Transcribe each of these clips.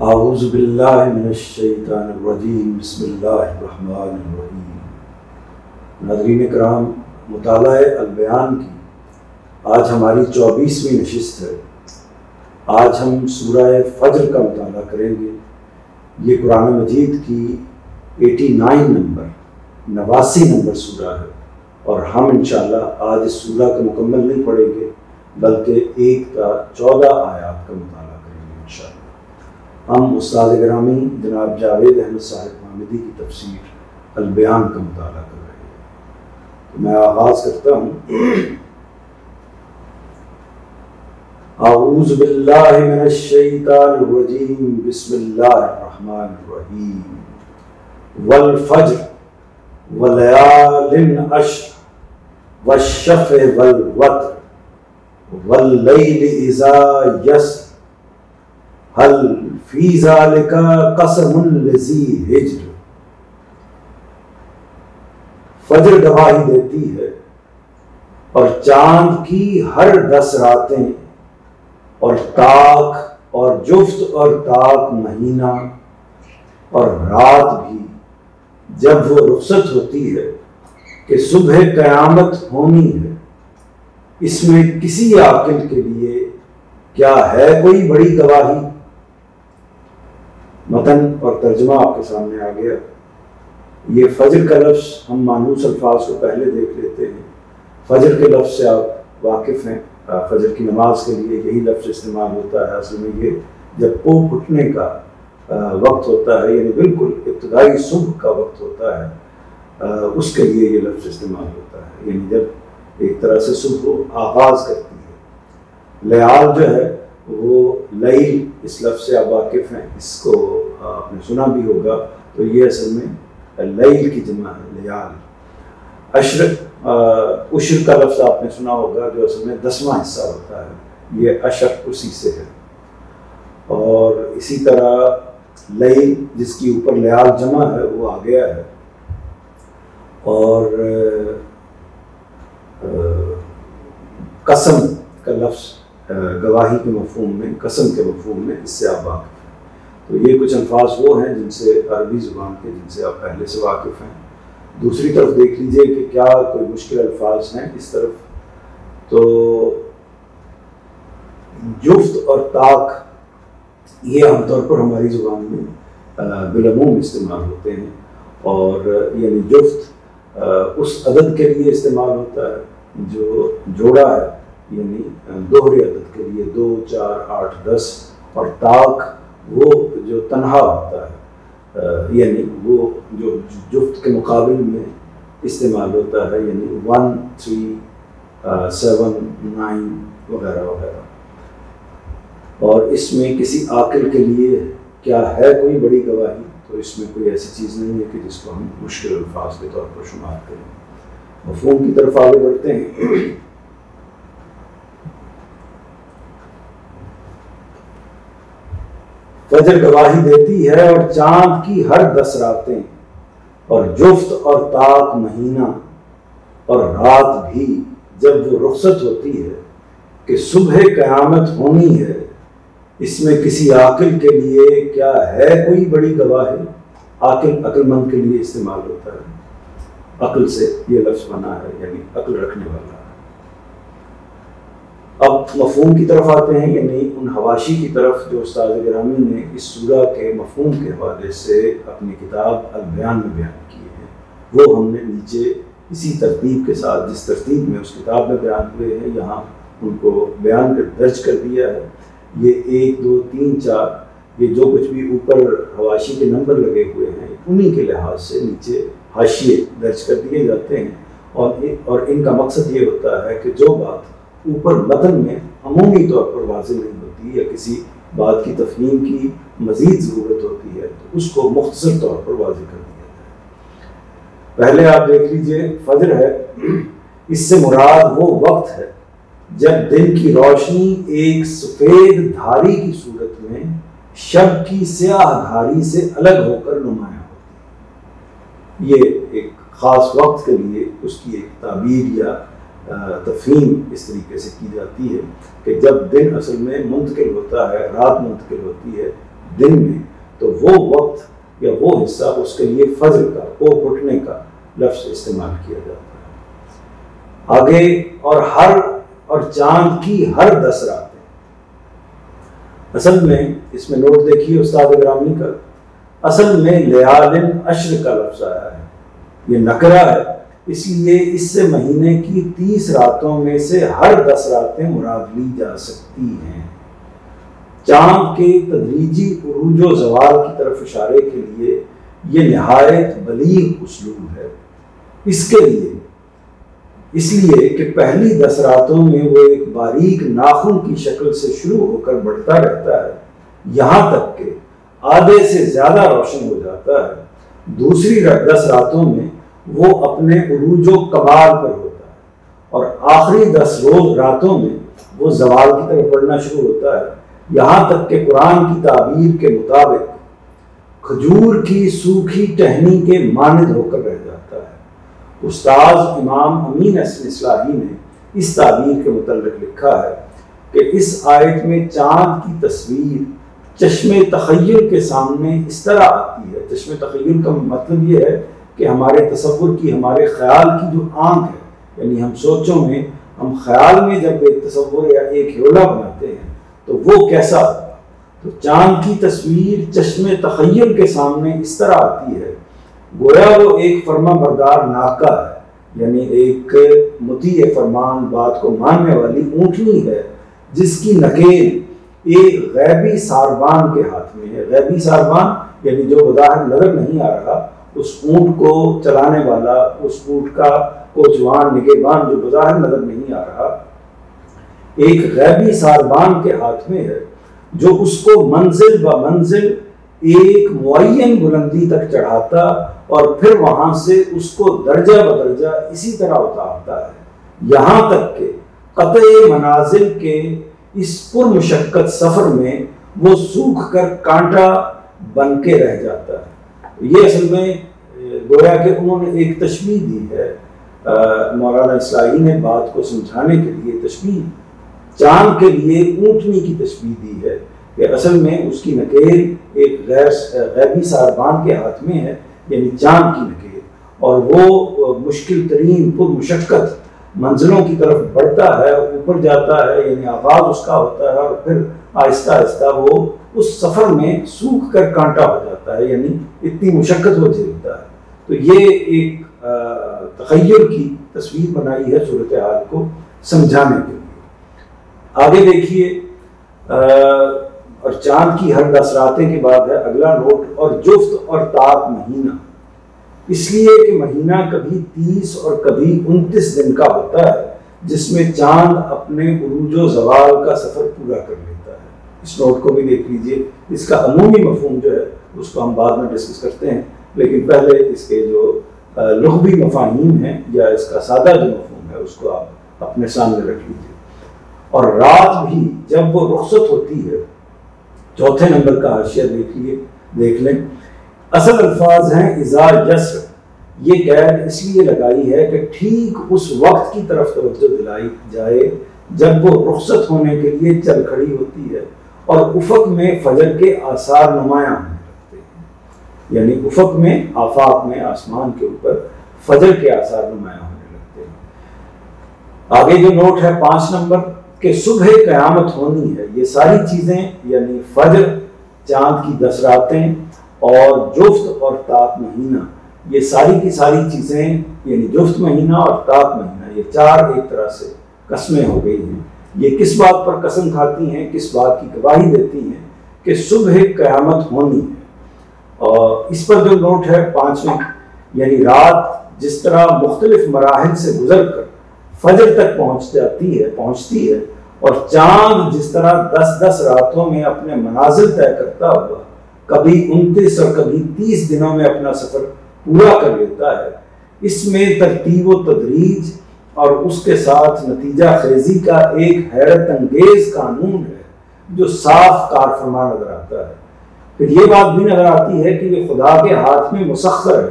اعوذ باللہ من الشیطان الرجیم بسم اللہ الرحمن الرحیم۔ ناظرین کرام، مطالعہ البیان کی آج ہماری 24ویں نشست ہے۔ آج ہم سورہ فجر کا مطالعہ کریں گے۔ یہ قرآن مجید کی 89 نمبر سورہ ہے، اور ہم انشاءاللہ آج اس سورہ کو مکمل نہیں پڑھیں گے بلکہ 1 تا 14 آیات کا مطالعہ کریں گے انشاءاللہ۔ ہم استاد گرامی جناب جاوید احمد صاحب محمدی کی تفسیر البیان کا مطالعہ کر رہے ہیں۔ تو میں آغاز کرتا ہوں۔ اعوذ باللہ من الشیطان الرجیم بسم اللہ الرحمن الرحیم۔ والفجر ولیال عشر والشفع والوتر واللیل اذا یسر هل فی ذالک قسم لذی حجر۔ فجر گواہی دیتی ہے اور چاند کی ہر 10 راتیں، اور تاک اور جفت اور تاک مہینہ، اور رات بھی جب وہ رخصت ہوتی ہے کہ صبح قیامت ہونی ہے۔ اس میں کسی عاقل کے لیے کیا ہے کوئی بڑی گواہی؟ متن اور ترجمہ آپ کے سامنے آ گیا۔ یہ فجر کا لفظ ہم مانوس الفاظ کو پہلے دیکھ لیتے ہیں۔ فجر کے لفظ سے آپ واقف ہیں۔ فجر کی نماز کے لیے یہی لفظ استعمال ہوتا ہے۔ اصل میں یہ جب کوہ پھٹنے کا وقت ہوتا ہے، یعنی بالکل ابتدائی صبح کا وقت ہوتا ہے، اس کے لیے یہ لفظ استعمال ہوتا ہے، یعنی جب ایک طرح سے صبح آغاز کرتی ہے۔ لیال جو ہے وہ لیل، اس لفظ سے آپ واقف ہیں، اس کو آپ نے سنا بھی ہوگا، تو یہ اصل میں لیل کی جمع ہے لیال۔ عشر کا لفظ آپ نے سنا ہوگا، جو اصل میں 10واں حصہ ہوتا ہے، یہ عشر اسی سے ہے۔ اور اسی طرح لیل جس کی اوپر لیال جمع ہے وہ آ گیا ہے۔ اور قسم کا لفظ گواہی کے مفہوم میں، قسم کے مفہوم میں، اس سے آپ واقف ہیں۔ تو یہ کچھ الفاظ وہ ہیں جن سے عربی زبان کے، جن سے آپ پہلے سے واقف ہیں۔ دوسری طرف دیکھ لیجئے کہ کیا کوئی مشکل الفاظ ہیں اس طرف۔ تو جفت اور طاق یہ عام طور پر ہماری زبان میں بالعموم استعمال ہوتے ہیں، اور یعنی جفت اس عدد کے لیے استعمال ہوتا ہے جو جوڑا ہے، یعنی دوہرے عدد کے لیے 2، 4، 8، 10، اور طاق وہ جو تنہا ہوتا ہے، یعنی وہ جو جفت کے مقابل میں استعمال ہوتا ہے، یعنی 1، 3، 7، 9 وغیرہ وغیرہ۔ اور اس میں کسی عاقل کے لیے کیا ہے کوئی بڑی گواہی؟ تو اس میں کوئی ایسی چیز نہیں ہے کہ جس کو ہم مشکل الفاظ کے طور پر شمار کریں۔ مفہوم کی طرف آگے بڑھتے ہیں۔ فجر گواہی دیتی ہے اور چاند کی ہر 10 راتیں، اور جفت اور طاق مہینہ، اور رات بھی جب وہ رخصت ہوتی ہے کہ صبح قیامت ہونی ہے۔ اس میں کسی عاقل کے لیے کیا ہے کوئی بڑی گواہی؟ عقل مند کے لیے استعمال ہوتا ہے، عقل سے یہ لفظ بنا ہے، یعنی عقل رکھنے والا۔ اب مفہوم کی طرف آتے ہیں، یعنی ان حواشی کی طرف جو استاد گرامی نے اس سورہ کے مفہوم کے حوالے سے اپنی کتاب البیان میں بیان کیے ہیں۔ وہ ہم نے نیچے اسی ترتیب کے ساتھ، جس ترتیب میں اس کتاب میں بیان ہوئے ہیں، یہاں ان کو بیان کر درج کر دیا ہے۔ یہ 1، 2، 3، 4 یہ جو کچھ بھی اوپر حواشی کے نمبر لگے ہوئے ہیں، انہی کے لحاظ سے نیچے حاشیے درج کر دیے جاتے ہیں، اور ان کا مقصد یہ ہوتا ہے کہ جو بات اوپر متن میں عمومی طور پر واضح نہیں ہوتی، یا کسی بات کی تفہیم کی مزید ضرورت ہوتی ہے، تو اس کو مختصر طور پر واضح کر دیا جائے۔ پہلے آپ دیکھ لیجئے، فجر ہے، اس سے مراد وہ وقت ہے جب دن کی روشنی ایک سفید دھاری کی صورت میں شب کی سیاہ دھاری سے الگ ہو کر نمایاں ہوتی ہے۔ یہ ایک خاص وقت کے لیے اس کی ایک تعبیر یا تفہیم اس طریقے سے کی جاتی ہے کہ جب دن اصل میں منتقل ہوتا ہے، رات منتقل ہوتی ہے، دن میں، تو وہ وقت یا وہ حصہ اس کے لیے فجر کا، وہ پھٹنے کا لفظ استعمال کیا جاتا ہے۔ آگے اور چاند کی ہر 10 راتیں، اصل میں اس میں نوٹ دیکھیے استاد گرامی کا، اصل میں لیال عشر کا لفظ آیا ہے، یہ نکرہ ہے، اس لیے اس سے مہینے کی 30 راتوں میں سے ہر 10 راتیں مراد لی جا سکتی ہیں۔ چاند کے تدریجی عروج و زوال کی طرف اشارے کے لیے یہ نہایت بلیغ اسلوب ہے، اس لیے کہ پہلی 10 راتوں میں وہ ایک باریک ناخن کی شکل سے شروع ہو کر بڑھتا رہتا ہے یہاں تک کہ آدھے سے زیادہ روشن ہو جاتا ہے۔ دوسری 10 راتوں میں وہ اپنے عروج و کمال پر ہوتا ہے، اور آخری 10 راتوں میں وہ زوال کی طرف بڑھنا شروع ہوتا ہے، یہاں تک کہ قرآن کی تعبیر کے مطابق کھجور کی سوکھی ٹہنی کے مانند ہو کر رہ جاتا ہے۔ استاذ امام امین حسن اصلاحی نے اس تعبیر کے متعلق لکھا ہے کہ اس آیت میں چاند کی تصویر چشم تخیل کے سامنے اس طرح آتی ہے۔ چشم تخیل کا مطلب یہ ہے کہ ہمارے تصور کی، ہمارے خیال کی جو آنکھ ہے، یعنی ہم سوچوں میں، ہم خیال میں جب ایک تصور یا ایک ہیولا بناتے ہیں تو وہ کیسا ہوگا، تو چاند کی تصویر چشم تخیل کے سامنے اس طرح آتی ہے گویا وہ ایک فرما بردار ناکہ ہے، یعنی ایک مطیع فرمان، بات کو ماننے والی اونٹنی ہے جس کی نکیل ایک غیبی ساربان کے ہاتھ میں ہے۔ غیبی ساربان یعنی جو بظاہر نظر نہیں آ رہا، اس اونٹ کو چلانے والا، اس اونٹ کا کوچوان، نگہبان جو بظاہر نظر نہیں آ رہا، ایک غیبی ساربان کے ہاتھ میں ہے جو اس کو منزل ب منزل ایک معین بلندی تک چڑھاتا اور پھر وہاں سے اس کو درجہ بدرجہ اسی طرح اتارتا ہے، یہاں تک کہ قطع منازل کے اس پرمشقت سفر میں وہ سوکھ کر کانٹا بن کے رہ جاتا ہے۔ یہ اصل میں گویا کہ انہوں نے ایک تشبیہ دی ہے، مولانا اصلاحی نے بات کو سمجھانے کے لیے تشبیہ چاند کے لیے اونٹنی کی تشبیہ دی ہے کہ اصل میں اس کی نکیل ایک غیبی ساربان کے ہاتھ میں ہے، یعنی چاند کی نکیل، اور وہ مشکل ترین پر مشقت منزلوں کی طرف بڑھتا ہے، اوپر جاتا ہے، یعنی آغاز اس کا ہوتا ہے اور پھر آہستہ آہستہ وہ اس سفر میں سوکھ کر کانٹا ہو جاتا ہے، یعنی اتنی مشقت وہ جھیلتا ہے۔ تو یہ ایک تخیل کی تصویر بنائی ہے صورتحال کو سمجھانے کے لیے۔ آگے دیکھیے، اور چاند کی ہر 10 راتیں کے بعد ہے اگلا نوٹ، اور جفت اور طاق مہینہ، اس لیے کہ مہینہ کبھی 30 اور کبھی 29 دن کا ہوتا ہے، جس میں چاند اپنے عروج و زوال کا سفر پورا کر لیتا ہے۔ اس نوٹ کو بھی دیکھ لیجئے، اس کا عمومی مفہوم جو ہے اس کو ہم بعد میں ڈسکس کرتے ہیں، لیکن پہلے اس کے جو لغوی مفاہیم ہیں یا اس کا سادہ جو مفہوم ہے اس کو آپ اپنے سامنے رکھ لیجئے۔ اور رات بھی جب وہ رخصت ہوتی ہے، چوتھے نمبر کا حاشیہ دیکھ لیں، اصل الفاظ ہیں اذا یسر، یہ قید اس لیے لگائی ہے کہ ٹھیک اس وقت کی طرف توجہ دلائی جائے جب وہ رخصت ہونے کے لیے چل کھڑی ہوتی ہے اور افق میں فجر کے آثار نمایاں ہونے لگتے ہیں، یعنی افق میں، آفاق میں، آسمان کے اوپر فجر کے آثار نمایاں ہونے لگتے ہیں۔ آگے جو نوٹ ہے 5 نمبر کہ صبح قیامت ہونی ہے، یہ ساری چیزیں یعنی فجر، چاند کی 10 راتیں اور جفت اور طاق مہینہ، یہ ساری کی ساری چیزیں یعنی جفت مہینہ اور طاق مہینہ، یہ 4 ایک طرح سے قسمیں ہو گئی ہیں۔ یہ کس بات پر قسم کھاتی ہیں، کس بات کی گواہی دیتی ہیں کہ صبح قیامت ہونی ہے۔ اور اس پر جو نوٹ ہے 5ویں، یعنی رات جس طرح مختلف مراحل سے گزر کر فجر تک پہنچتی ہے اور چاند جس طرح 10 راتوں میں اپنے منازل طے کرتا ہوا کبھی 29 اور کبھی 30 دنوں میں اپنا سفر پورا کر لیتا ہے، اس میں ترتیب و تدریج اور اس کے ساتھ نتیجہ خیزی کا ایک حیرت انگیز قانون ہے جو صاف کار فرما نظر آتا ہے۔ پھر یہ بات بھی نظر آتی ہے کہ یہ خدا کے ہاتھ میں مسخر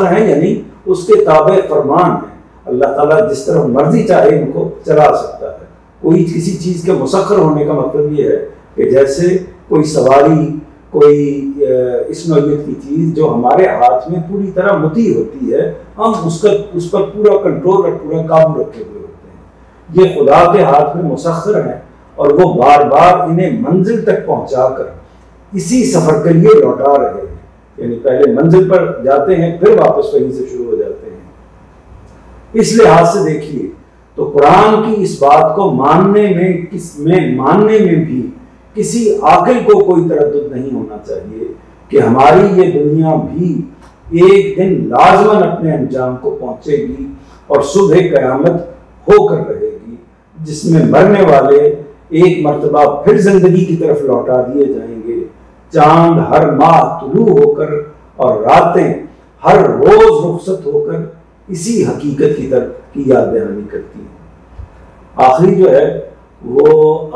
ہے یعنی اس کے تابع فرمان ہے۔ اللہ تعالیٰ جس طرح مرضی چاہے ان کو چلا سکتا ہے۔ کوئی کسی چیز کے مسخر ہونے کا مطلب یہ ہے کہ جیسے کوئی سواری، کوئی اس نوعیت کی چیز جو ہمارے ہاتھ میں پوری طرح مطیع ہوتی ہے، ہم اس پر پورا کنٹرول اور پورا قابو رکھے ہوئے ہوتے ہیں۔ یہ خدا کے ہاتھ میں مسخر ہیں اور وہ بار بار انہیں منزل تک پہنچا کر اسی سفر کے لیے لوٹا رہے ہیں، یعنی پہلے منزل پر جاتے ہیں پھر واپس وہیں سے شروع ہو جاتے ہیں۔ اس لحاظ سے دیکھیے تو قرآن کی اس بات کو ماننے میں بھی کسی عاقل کو کوئی تردد نہیں ہونا چاہیے کہ ہماری یہ دنیا بھی ایک دن لازماً اپنے انجام کو پہنچے گی اور صبح قیامت ہو کر رہے گی، جس میں مرنے والے ایک مرتبہ پھر زندگی کی طرف لوٹا دیے جائیں گے۔ چاند ہر ماہ طلوع ہو کر اور راتیں ہر روز رخصت ہو کر اسی حقیقت کی طرف کی یاد دہانی کرتی ہیں۔ آخری جو ہے وہ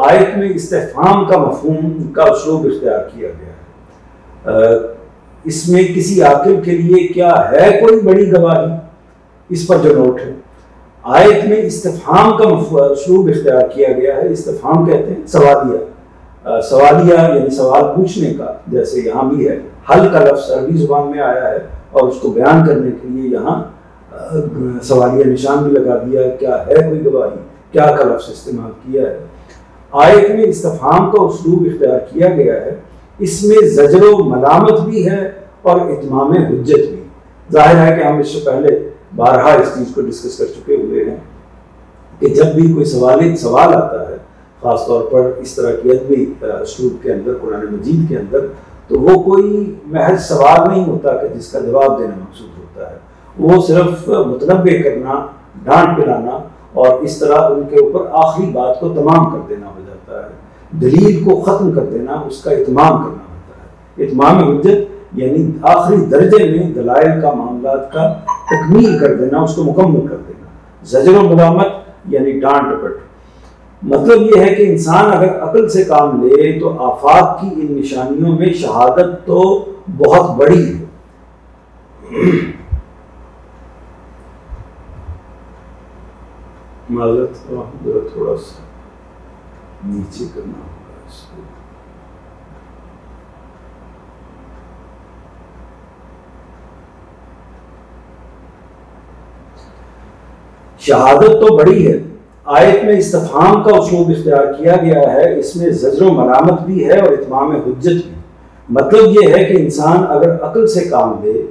آیت میں استفہام کا مفہوم کا اسلوب اختیار کیا گیا ہے۔ اس میں کسی عاقل کے لیے کیا ہے کوئی بڑی گواہی، اس پر جو نوٹ ہے، آیت میں استفہام کا اسلوب اختیار کیا گیا ہے۔ استفہام کہتے ہیں سوالیہ یعنی سوال پوچھنے کا، جیسے یہاں بھی ہے۔ حل کا لفظ عربی زبان میں آیا ہے اور اس کو بیان کرنے کے لیے یہاں سوالیہ نشان بھی لگا دیا ہے، کیا ہے کوئی گواہی، کیا کا لفظ استعمال کیا ہے۔ آیت میں استفہام کا اسلوب اختیار کیا گیا ہے، اس میں زجر و ملامت بھی ہے اور اتمام حجت بھی۔ ظاہر ہے کہ ہم اس سے پہلے بارہا اس چیز کو ڈسکس کر چکے ہوئے ہیں کہ جب بھی کوئی سوال آتا ہے، خاص طور پر اس طرح کی ادبی اسلوب کے اندر، قرآن مجید کے اندر، تو وہ کوئی محض سوال نہیں ہوتا کہ جس کا جواب دینا مقصود ہوتا ہے، وہ صرف متنبع کرنا، ڈانٹ پلانا اور اس طرح ان کے اوپر آخری بات کو تمام کر دینا ہو جاتا ہے، دلیل کو ختم کر دینا، اس کا اتمام کرنا ہوتا ہے۔ اتمام حجت یعنی آخری درجے میں دلائل کا، معاملات کا تکمیل کر دینا، اس کو مکمل کر دینا۔ زجر و ملامت یعنی ڈانٹ ڈپٹ، مطلب یہ ہے کہ انسان اگر عقل سے کام لے تو آفاق کی ان نشانیوں میں شہادت تو بہت بڑی ہے۔ معذرت تھوڑا سا نیچے کرنا ہوگا اس کو۔ شہادت تو بڑی ہے۔ آیت میں استفہام کا اسلوب اختیار کیا گیا ہے، اس میں زجر و ملامت بھی ہے اور اتمام حجت بھی۔ مطلب یہ ہے کہ انسان اگر عقل سے کام لے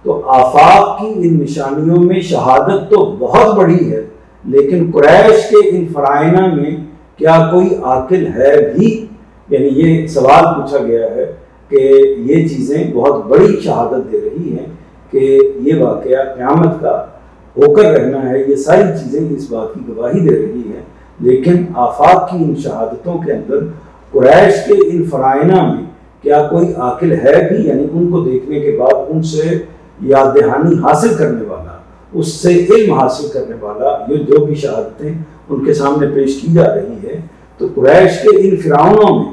تو آفاق کی ان نشانیوں میں شہادت تو بہت بڑی ہے، لیکن قریش کے ان فرائض میں کیا کوئی عاقل ہے بھی؟ یعنی یہ سوال پوچھا گیا ہے کہ یہ چیزیں بہت بڑی شہادت دے رہی ہیں کہ یہ واقعہ قیامت کا ہو کر رہنا ہے، یہ ساری چیزیں اس بات کی گواہی دے رہی ہیں، لیکن آفاق کی ان شہادتوں کے اندر قریش کے ان فرائض میں کیا کوئی عاقل ہے بھی؟ یعنی ان کو دیکھنے کے بعد ان سے یاد دہانی حاصل کرنے والا، اس سے علم حاصل کرنے والا، یہ جو بھی شہادتیں ان کے سامنے پیش کی جا رہی ہے، تو قریش کے ان فرعونوں میں،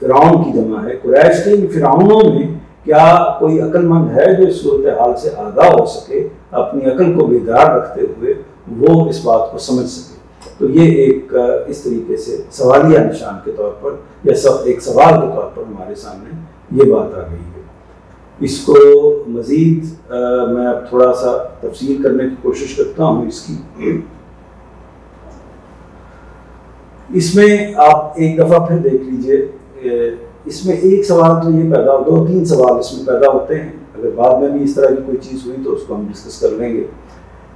فرعون کی جمع ہے، قریش کے ان فرعونوں میں کیا کوئی عقل مند ہے جو اس صورتحال سے آگاہ ہو سکے، اپنی عقل کو بیدار رکھتے ہوئے وہ اس بات کو سمجھ سکے؟ تو یہ ایک اس طریقے سے سوالیہ نشان کے طور پر یا ایک سوال کے طور پر ہمارے سامنے یہ بات آ گئی ہے۔ اس کو مزید میں اب تھوڑا سا تفصیل کرنے کی کوشش کرتا ہوں اس کی۔ اس میں آپ ایک دفعہ پھر دیکھ لیجئے، اس میں ایک سوال تو یہ پیدا ہو، 2-3 سوال اس میں پیدا ہوتے ہیں، اگر بعد میں بھی اس طرح کی کوئی چیز ہوئی تو اس کو ہم ڈسکس کر لیں گے،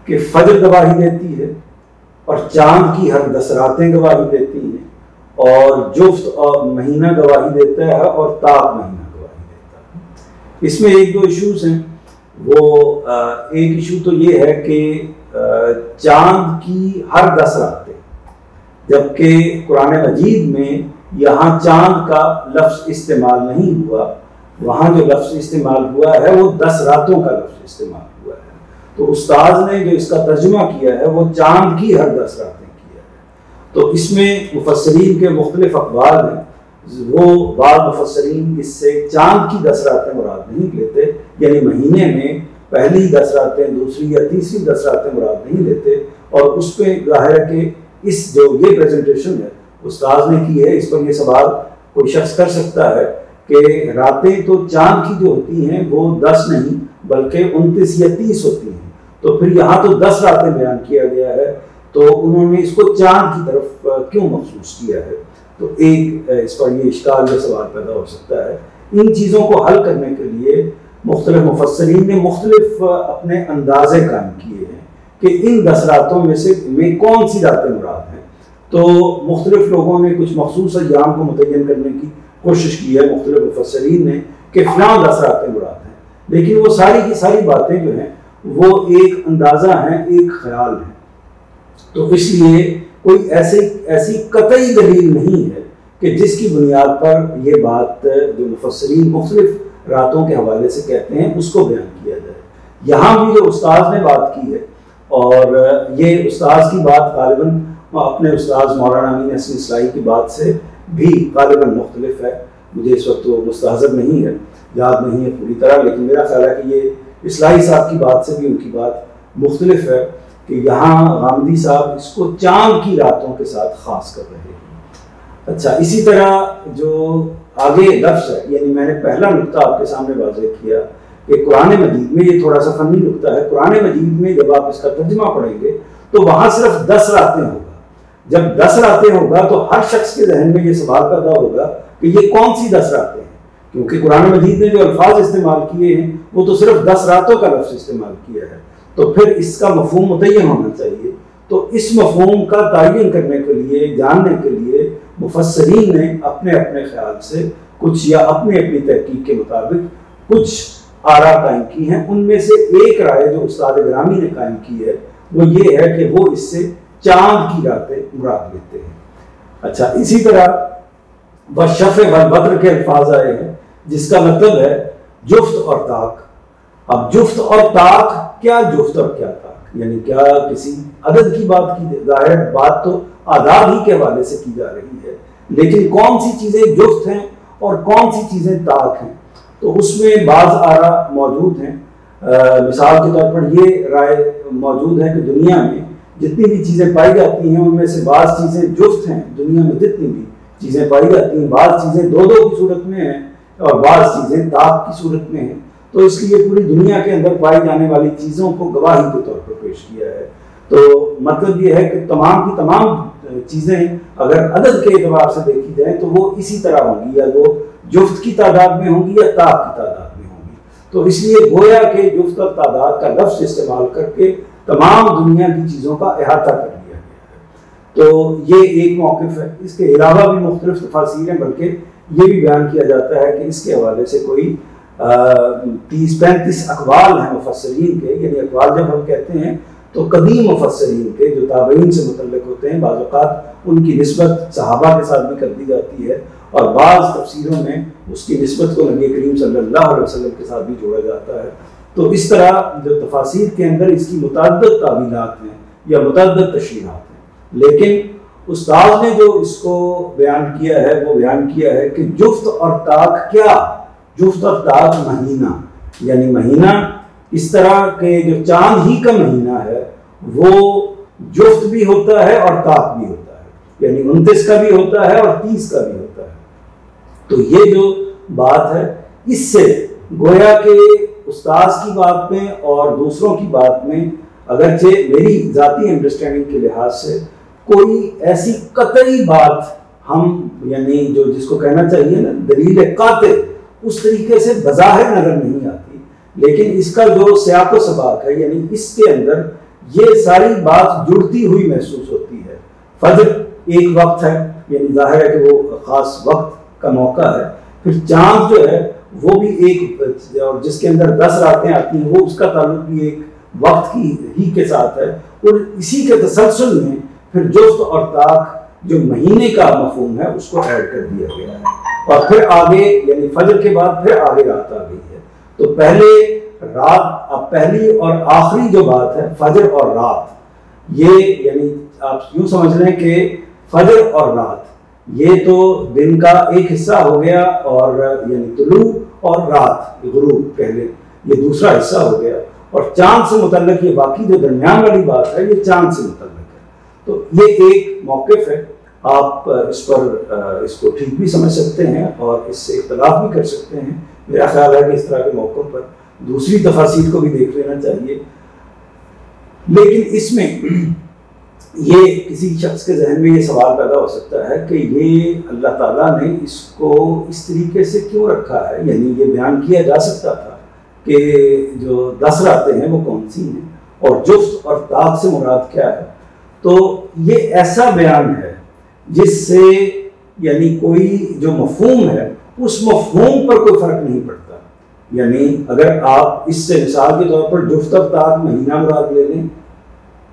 کہ فجر گواہی دیتی ہے اور چاند کی ہر 10 راتیں گواہی دیتی ہیں، اور جفت اور مہینہ گواہی دیتا ہے اور تاب مہینہ گواہی دیتا ہے۔ اس میں 1-2 ایشوز ہیں۔ وہ ایک ایشو تو یہ ہے کہ چاند کی ہر 10 راتیں، جبکہ قرآن مجید میں یہاں چاند کا لفظ استعمال نہیں ہوا، وہاں جو لفظ استعمال ہوا ہے وہ 10 راتوں کا لفظ استعمال ہوا ہے۔ تو استاذ نے جو اس کا ترجمہ کیا ہے وہ چاند کی ہر 10 راتیں کیا ہے۔ تو اس میں مفسرین کے مختلف اقوال ہیں، وہ بعض مفسرین اس سے چاند کی 10 راتیں مراد نہیں لیتے، یعنی مہینے میں پہلی 10 راتیں، دوسری یا تیسری 10 راتیں مراد نہیں لیتے، اور اس پہ ظاہر ہے کہ اس جو یہ پریزنٹیشن ہے استاذ نے کی ہے، اس پر یہ سوال کوئی شخص کر سکتا ہے کہ راتیں تو چاند کی جو ہوتی ہیں وہ 10 نہیں بلکہ 29 یا 30 ہوتی ہیں، تو پھر یہاں تو 10 راتیں بیان کیا گیا ہے، تو انہوں نے اس کو چاند کی طرف کیوں مخصوص کیا ہے؟ تو ایک اس پر یہ اشکال یا سوال پیدا ہو سکتا ہے۔ ان چیزوں کو حل کرنے کے لیے مختلف مفسرین نے مختلف اپنے اندازے قائم کیے ہیں کہ ان 10 راتوں میں کون سی راتیں مراد ہیں۔ تو مختلف لوگوں نے کچھ مخصوص ایام کو متعین کرنے کی کوشش کی ہے، مختلف مفسرین نے، کہ فلاں 10 راتیں مراد ہیں، لیکن وہ ساری کی ساری باتیں جو ہیں وہ ایک اندازہ ہیں، ایک خیال ہے۔ تو اس لیے کوئی ایسی قطعی دلیل نہیں ہے کہ جس کی بنیاد پر یہ بات جو مفسرین مختلف راتوں کے حوالے سے کہتے ہیں اس کو بیان کیا جائے۔ یہاں بھی جو استاذ نے بات کی ہے، اور یہ استاذ کی بات غالباً اپنے استاذ مولانا امین حسن اصلاحی کی بات سے بھی غالباً مختلف ہے، مجھے اس وقت وہ مستحضر نہیں ہے، یاد نہیں ہے پوری طرح، لیکن میرا خیال ہے کہ یہ اصلاحی صاحب کی بات سے بھی ان کی بات مختلف ہے کہ یہاں غامدی صاحب اس کو چاند کی راتوں کے ساتھ خاص کر رہے ہیں۔ اچھا، اسی طرح جو آگے لفظ ہے، یعنی میں نے پہلا نقطہ آپ کے سامنے واضح کیا کہ قرآن مجید میں، یہ تھوڑا سا فنی نقطہ ہے، قرآن مجید میں جب آپ اس کا ترجمہ پڑھیں گے تو وہاں صرف 10 راتیں ہوگا۔ جب 10 راتیں ہوگا تو ہر شخص کے ذہن میں یہ سوال پیدا ہوگا کہ یہ کون سی 10 راتیں ہیں، کیونکہ قرآن مجید نے جو الفاظ استعمال کیے ہیں وہ تو صرف 10 راتوں کا لفظ استعمال کیا ہے، تو پھر اس کا مفہوم متعین ہونا چاہیے۔ تو اس مفہوم کا تعین کرنے کے لیے، جاننے کے لیے مفسرین نے اپنے اپنے خیال سے کچھ یا اپنی اپنی تحقیق کے مطابق کچھ آراء قائم کی ہیں۔ ان میں سے ایک رائے جو استاد گرامی نے قائم کی ہے وہ یہ ہے کہ وہ اس سے چاند کی راتیں مراد لیتے ہیں۔ اچھا، اسی طرح والشفع والبدر کے الفاظ آئے ہیں جس کا مطلب ہے جفت اور طاق۔ اب جفت اور طاق، کیا جفت اور کیا طاق، یعنی کیا کسی عدد کی بات کی؟ ظاہر بات تو آداب ہی کے حوالے سے کی جا رہی ہے، لیکن کون سی چیزیں جفت ہیں اور کون سی چیزیں طاق ہیں؟ تو اس میں بعض آراء موجود ہیں۔ مثال کے طور پر یہ رائے موجود ہے کہ دنیا میں جتنی بھی چیزیں پائی جاتی ہیں ان میں سے بعض چیزیں جفت ہیں، دنیا میں جتنی بھی چیزیں پائی جاتی ہیں بعض چیزیں دو کی صورت میں ہیں اور بعض چیزیں طاق کی صورت میں ہیں، تو اس لیے پوری دنیا کے اندر پائی جانے والی چیزوں کو گواہی کے طور پر پیش کیا ہے۔ تو مطلب یہ ہے کہ تمام کی تمام چیزیں اگر عدد کے اعتبار سے دیکھی جائیں تو وہ اسی طرح ہوں گی، یا وہ جفت کی تعداد میں ہوں گی یا طاق کی تعداد میں ہوں گی۔ تو اس لیے گویا کہ جفت اور تعداد کا لفظ استعمال کر کے تمام دنیا کی چیزوں کا احاطہ کر لیا گیا ہے۔ تو یہ ایک موقف ہے۔ اس کے علاوہ بھی مختلف تفاسیر ہیں، بلکہ یہ بھی بیان کیا جاتا ہے کہ اس کے حوالے سے کوئی 30-35 اقوال ہیں مفسرین کے، یعنی اقوال جب ہم کہتے ہیں تو قدیم مفسرین کے جو تابعین سے متعلق ہوتے ہیں، بعض اوقات ان کی نسبت صحابہ کے ساتھ بھی کر دی جاتی ہے، اور بعض تفسیروں میں اس کی نسبت کو نبی کریم صلی اللہ علیہ وسلم کے ساتھ بھی جوڑا جاتا ہے۔ تو اس طرح جو تفاسیر کے اندر اس کی متعدد تعویلات ہیں یا متعدد تشریحات ہیں، لیکن استاد نے جو اس کو بیان کیا ہے وہ بیان کیا ہے کہ جفت اور طاق کیا؟ جفت اور طاق مہینہ، یعنی مہینہ اس طرح کہ جو چاند ہی کا مہینہ ہے وہ جفت بھی ہوتا ہے اور طاق بھی ہوتا ہے، یعنی 29 کا بھی ہوتا ہے اور 30 کا بھی ہوتا ہے۔ تو یہ جو بات ہے اس سے گویا کہ استاذ کی بات میں اور دوسروں کی بات میں اگرچہ میری ذاتی انڈرسٹینڈنگ کے لحاظ سے کوئی ایسی قطعی بات ہم یعنی جو جس کو کہنا چاہیے نا دلیل قاطع اس طریقے سے بظاہر نظر نہیں آتی، لیکن اس کا جو سیاق و سباق ہے یعنی اس کے اندر یہ ساری بات جڑتی ہوئی محسوس ہوتی ہے۔ فجر ایک وقت ہے، یعنی ظاہر ہے کہ وہ خاص وقت کا موقع ہے، پھر چاند جو ہے وہ بھی ایک، اور جس کے اندر 10 راتیں آتی ہیں وہ اس کا تعلق بھی ایک وقت کی ہی کے ساتھ ہے، اور اسی کے تسلسل میں پھر جفت اور طاق جو مہینے کا مفہوم ہے اس کو ایڈ کر دیا گیا ہے، اور پھر آگے یعنی فجر کے بعد پھر آگے رات آ گئی ہے۔ تو پہلے رات، اب پہلی اور آخری جو بات ہے فجر اور رات، یہ یعنی آپ یوں سمجھ لیں کہ فجر اور رات یہ تو دن کا ایک حصہ ہو گیا، اور یعنی طلوع اور رات غروب پہلے یہ دوسرا حصہ ہو گیا، اور چاند سے متعلق یہ باقی جو درمیان والی بات ہے یہ چاند سے متعلق ہے۔ تو یہ ایک موقف ہے۔ آپ اس پر اس کو ٹھیک بھی سمجھ سکتے ہیں اور اس سے اختلاف بھی کر سکتے ہیں. میرا خیال ہے کہ اس طرح کے موقعوں پر دوسری تفاسیر کو بھی دیکھ لینا چاہیے. لیکن اس میں یہ کسی شخص کے ذہن میں یہ سوال پیدا ہو سکتا ہے کہ یہ اللہ تعالیٰ نے اس کو اس طریقے سے کیوں رکھا ہے. یعنی یہ بیان کیا جا سکتا تھا کہ جو 10 راتیں ہیں وہ کون سی ہیں اور جفت اور طاق سے مراد کیا ہے. تو یہ ایسا بیان ہے جس سے یعنی کوئی جو مفہوم ہے اس مفہوم پر کوئی فرق نہیں پڑتا. یعنی اگر آپ اس سے مثال کے طور پر جفت اور طاق مہینہ مراد لے لیں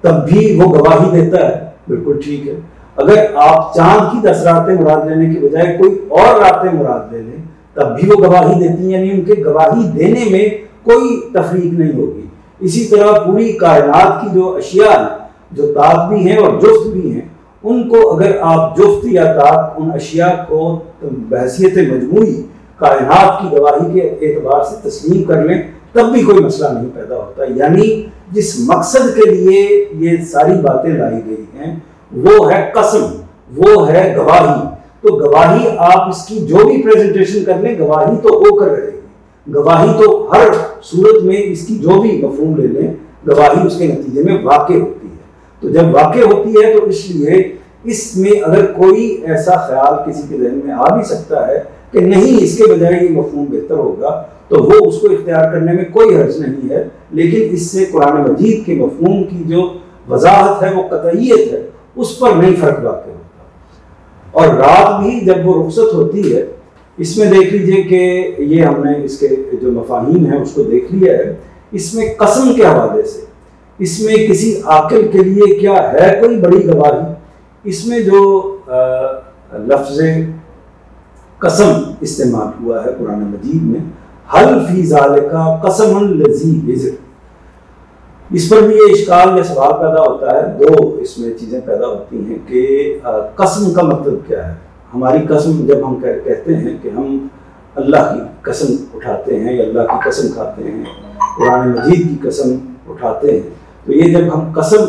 تب بھی وہ گواہی دیتا ہے, بالکل ٹھیک ہے. اگر آپ چاند کی 10 راتیں مراد لینے کے بجائے کوئی اور راتیں مراد لے لیں تب بھی وہ گواہی دیتی ہیں, یعنی ان کے گواہی دینے میں کوئی تفریق نہیں ہوگی. اسی طرح پوری کائنات کی جو اشیاء ہیں جو طاق بھی ہیں اور جفت بھی ہیں, ان کو اگر آپ جفت یا طاق ان اشیاء کو بحیثیت مجموعی کائنات کی گواہی کے اعتبار سے تسلیم کر لیں تب بھی کوئی مسئلہ نہیں پیدا ہوتا. یعنی جس مقصد کے لیے یہ ساری باتیں لائی گئی ہیں وہ ہے قسم, وہ ہے گواہی. تو گواہی آپ اس کی جو بھی پریزنٹیشن کر لیں گواہی تو ہو کر رہے گی. گواہی تو ہر صورت میں اس کی جو بھی مفہوم لے لیں گواہی اس کے نتیجے میں واقع ہوتی ہے. تو جب واقع ہوتی ہے تو اس لیے اس میں اگر کوئی ایسا خیال کسی کے ذہن میں آ بھی سکتا ہے کہ نہیں اس کے بجائے یہ مفہوم بہتر ہوگا تو وہ اس کو اختیار کرنے میں کوئی حرج نہیں ہے. لیکن اس سے قرآن مجید کے مفہوم کی جو وضاحت ہے وہ قطعیت ہے اس پر نہیں فرق واقع ہوتا. اور رات بھی جب وہ رخصت ہوتی ہے اس میں دیکھ لیجئے کہ یہ ہم نے اس کے جو مفاہیم ہیں اس کو دیکھ لیا ہے. اس میں قسم کے حوالے سے اس میں کسی عاقل کے لیے کیا ہے کوئی بڑی گواہی. اس میں جو لفظ قسم استعمال ہوا ہے قرآن مجید میں, حل فی ذالک قسم لذی وزر, اس پر بھی یہ اشکال یا سوال پیدا ہوتا ہے. دو اس میں چیزیں پیدا ہوتی ہیں کہ قسم کا مطلب کیا ہے. ہماری قسم جب ہم کہتے ہیں کہ ہم اللہ کی قسم اٹھاتے ہیں یا اللہ کی قسم کھاتے ہیں, قرآن مجید کی قسم اٹھاتے ہیں, تو یہ جب ہم قسم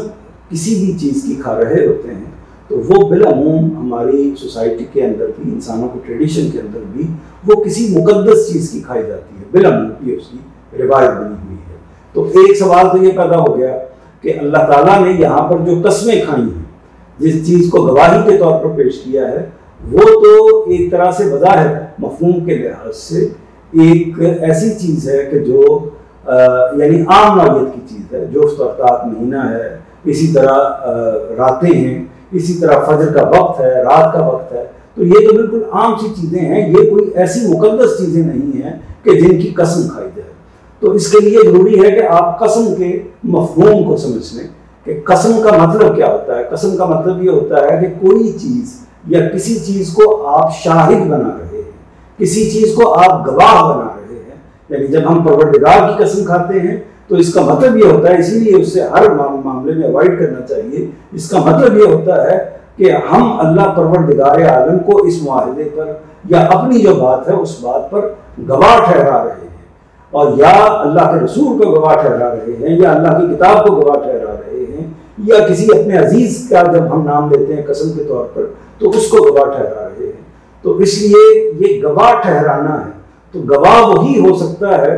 کسی بھی چیز کی کھا رہے ہوتے ہیں تو وہ بالعموم ہماری سوسائٹی کے اندر بھی, انسانوں کے ٹریڈیشن کے اندر بھی وہ کسی مقدس چیز کی کھائی جاتی ہے. بالعموم یہ اس کی روایت بنی ہوئی ہے. تو ایک سوال تو یہ پیدا ہو گیا کہ اللہ تعالیٰ نے یہاں پر جو قسمیں کھائی ہیں, جس چیز کو گواہی کے طور پر پیش کیا ہے, وہ تو ایک طرح سے بظاہر مفہوم کے لحاظ سے ایک ایسی چیز ہے کہ جو یعنی عام نوعیت کی چیز ہے. جفت اور طاق مہینہ ہے, اسی طرح راتیں ہیں, اسی طرح فجر کا وقت ہے, رات کا وقت ہے. تو یہ تو بالکل عام سی چیزیں ہیں, یہ کوئی ایسی مقدس چیزیں نہیں ہیں کہ جن کی قسم کھائی جائے. تو اس کے لیے ضروری ہے کہ آپ قسم کے مفہوم کو سمجھ لیں کہ قسم کا مطلب کیا ہوتا ہے. قسم کا مطلب یہ ہوتا ہے کہ کوئی چیز یا کسی چیز کو آپ شاہد بنا رہے ہیں, کسی چیز کو آپ گواہ بنا رہے ہیں. یعنی جب ہم پروردگار کی قسم کھاتے ہیں تو اس کا مطلب یہ ہوتا ہے, اسی لیے اس سے ہر معاملے میں اوائڈ کرنا چاہیے. اس کا مطلب یہ ہوتا ہے کہ ہم اللہ پروردگار عالم کو اس معاہدے پر یا اپنی جو بات ہے اس بات پر گواہ ٹھہرا رہے ہیں, اور یا اللہ کے رسول کو گواہ ٹھہرا رہے ہیں, یا اللہ کی کتاب کو گواہ ٹھہرا رہے ہیں, یا کسی اپنے عزیز کا جب ہم نام لیتے ہیں قسم کے طور پر تو اس کو گواہ ٹھہرا رہے ہیں. تو اس لیے یہ گواہ ٹھہرانا ہے. تو گواہ وہی ہو سکتا ہے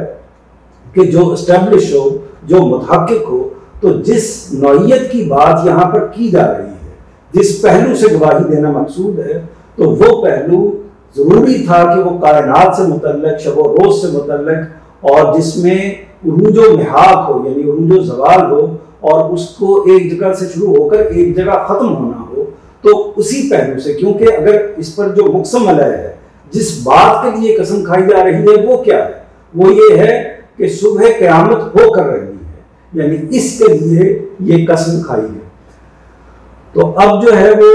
کہ جو اسٹیبلش ہو, جو متحقق ہو. تو جس نوعیت کی بات یہاں پر کی جا رہی ہے, جس پہلو سے گواہی دینا مقصود ہے, تو وہ پہلو ضروری تھا کہ وہ کائنات سے متعلق, شب و روز سے متعلق, اور جس میں عروج و محاق ہو, یعنی عروج و زوال ہو, اور اس کو ایک جگہ سے شروع ہو کر ایک جگہ ختم ہونا ہو. تو اسی پہلو سے, کیونکہ اگر اس پر جو مقسم علیہ ہے, جس بات کے لیے قسم کھائی جا رہی ہے, وہ کیا ہے, وہ یہ ہے کہ صبح قیامت ہو کر رہی ہے, یعنی اس کے لیے یہ قسم کھائی ہے. تو اب جو ہے وہ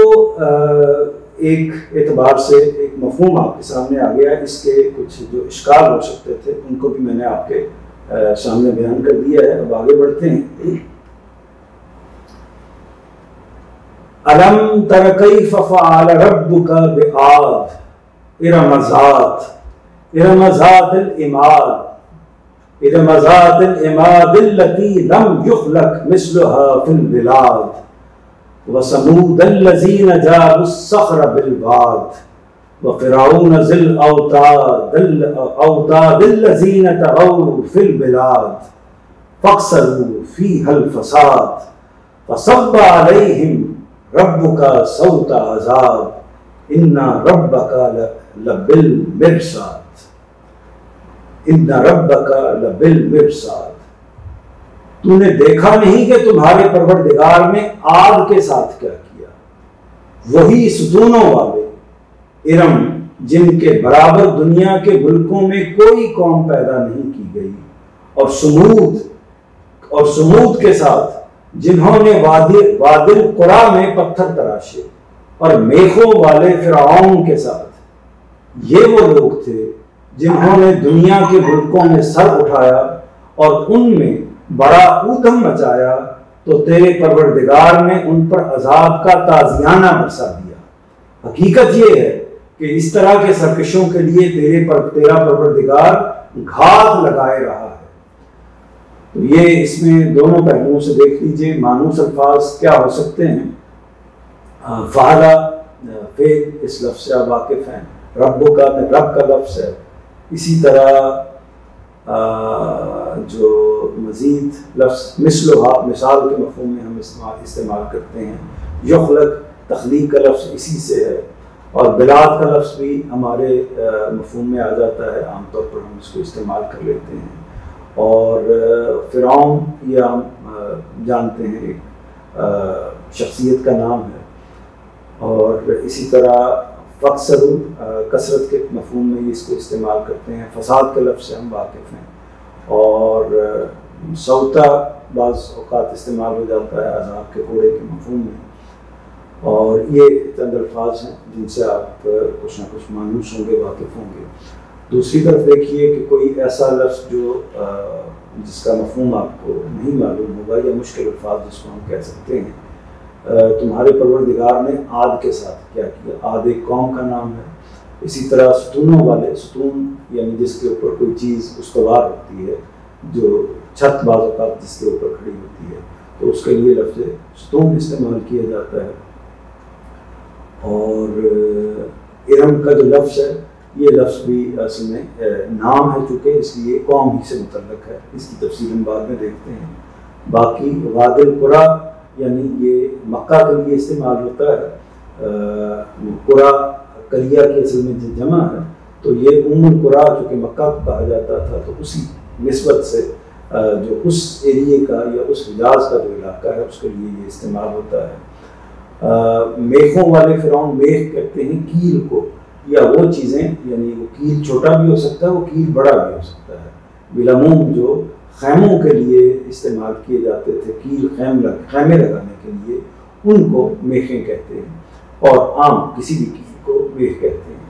ایک اعتبار سے ایک مفہوم آپ کے سامنے آ گیا. اس کے کچھ جو اشکال ہو سکتے تھے ان کو بھی میں نے آپ کے سامنے بیان کر دیا ہے. اب آگے بڑھتے ہیں. أَلَمْ تَرَ كَيْفَ فَعَلَ رَبُّكَ بِعَادٍ إِرَمَ ذَاتِ الْعِمَادِ الَّتِي لَمْ يُخْلَقْ مِثْلُهَا فِي الْبِلَادِ وَثَمُودَ الَّذِينَ جَابُوا الصَّخْرَ بِالْوَادِ وَفِرْعَوْنَ ذِي الْأَوْتَادِ الَّذِينَ طَغَوْا فِي الْبِلَادِ فَأَكْثَرُوا فِيهَا الْفَسَادَ فَصَبَّ عَلَيْهِمْ رَبُّكَ صَوْتَ عَذَابٍ إِنَّ رَبَّكَ لَبِالْمِرْصَادِ إِنَّ رَبَّكَ لَبِالْمِرْصَادِ تو نے دیکھا نہیں کہ تمہارے پروردگار نے آگ کے ساتھ کیا کیا؟ وہی ستونوں والے ارم جن کے برابر دنیا کے ملکوں میں کوئی قوم پیدا نہیں کی گئی، اور سمود کے ساتھ جنہوں نے وادی القریٰ میں پتھر تراشے، اور میخوں والے فرعون کے ساتھ یہ وہ لوگ تھے جنہوں نے دنیا کے ملکوں میں سر اٹھایا اور ان میں بڑا اودھم مچایا، تو تیرے پروردگار نے ان پر عذاب کا تازیانہ برسا دیا۔ حقیقت یہ ہے کہ اس طرح کے سرکشوں کے لیے تیرا پروردگار گھات لگائے رہا ہے۔ تو یہ اس میں دونوں پہلوؤں سے دیکھ لیجئے۔ مانوس الفاظ کیا ہو سکتے ہیں؟ فعلا فعل، اس لفظ سے آپ واقف ہیں۔ رب کا رب کا لفظ ہے۔ اسی طرح جو مزید لفظ مثلھا، مثال کے مفہوم میں ہم استعمال کرتے ہیں۔ یخلق، تخلیق کا لفظ اسی سے ہے، اور بلاد کا لفظ بھی ہمارے مفہوم میں آ جاتا ہے، عام طور پر ہم اس کو استعمال کر لیتے ہیں۔ اور فرعون یہ ہم جانتے ہیں ایک شخصیت کا نام ہے، اور اسی طرح فَأَكْثَرُوا کثرت کے مفہوم میں اس کو استعمال کرتے ہیں۔ فساد کے لفظ سے ہم واقف ہیں، اور سوتا بعض اوقات استعمال ہو جاتا ہے عذاب کے کوڑے کے مفہوم میں۔ اور یہ چند الفاظ ہیں جن سے آپ کچھ نہ کچھ مانوس ہوں گے، واقف ہوں گے۔ دوسری طرف دیکھیے کہ کوئی ایسا لفظ جو جس کا مفہوم آپ کو نہیں معلوم ہوگا، یا مشکل الفاظ جس کو ہم کہہ سکتے ہیں۔ تمہارے پروردگار نے عاد کے ساتھ کیا کیا؟ عاد ایک قوم کا نام ہے۔ اسی طرح ستونوں والے، ستون یعنی جس کے اوپر کوئی چیز استوار ہوتی ہے، جو چھت بعض اوقات جس کے اوپر کھڑی ہوتی ہے، تو اس کے لیے لفظ ستون استعمال کیا جاتا ہے۔ اور ارم کا جو لفظ ہے، یہ لفظ بھی اصل میں نام ہے، چونکہ اس لیے قوم ہی سے متعلق ہے۔ اس کی تفصیل ہم بعد میں دیکھتے ہیں۔ باقی وادی القریٰ یعنی یہ مکہ کے لیے استعمال ہوتا ہے۔ قریٰ قریہ کی اصل میں جمع ہے، تو یہ القریٰ چونکہ مکہ کو کہا جاتا تھا، تو اسی نسبت سے جو اس ایریے کا یا اس حجاز کا جو علاقہ ہے اس کے لیے یہ استعمال ہوتا ہے۔ میخوں والے فرعون، میخ کہتے ہیں کیل کو، یا وہ چیزیں، یعنی وہ کیل چھوٹا بھی ہو سکتا ہے، وہ کیل بڑا بھی ہو سکتا ہے۔ بلموم جو خیموں کے لیے استعمال کیے جاتے تھے، کیل خیمے لگانے کے لیے، ان کو میخیں کہتے ہیں، اور عام کسی بھی کیل کو میخ کہتے ہیں۔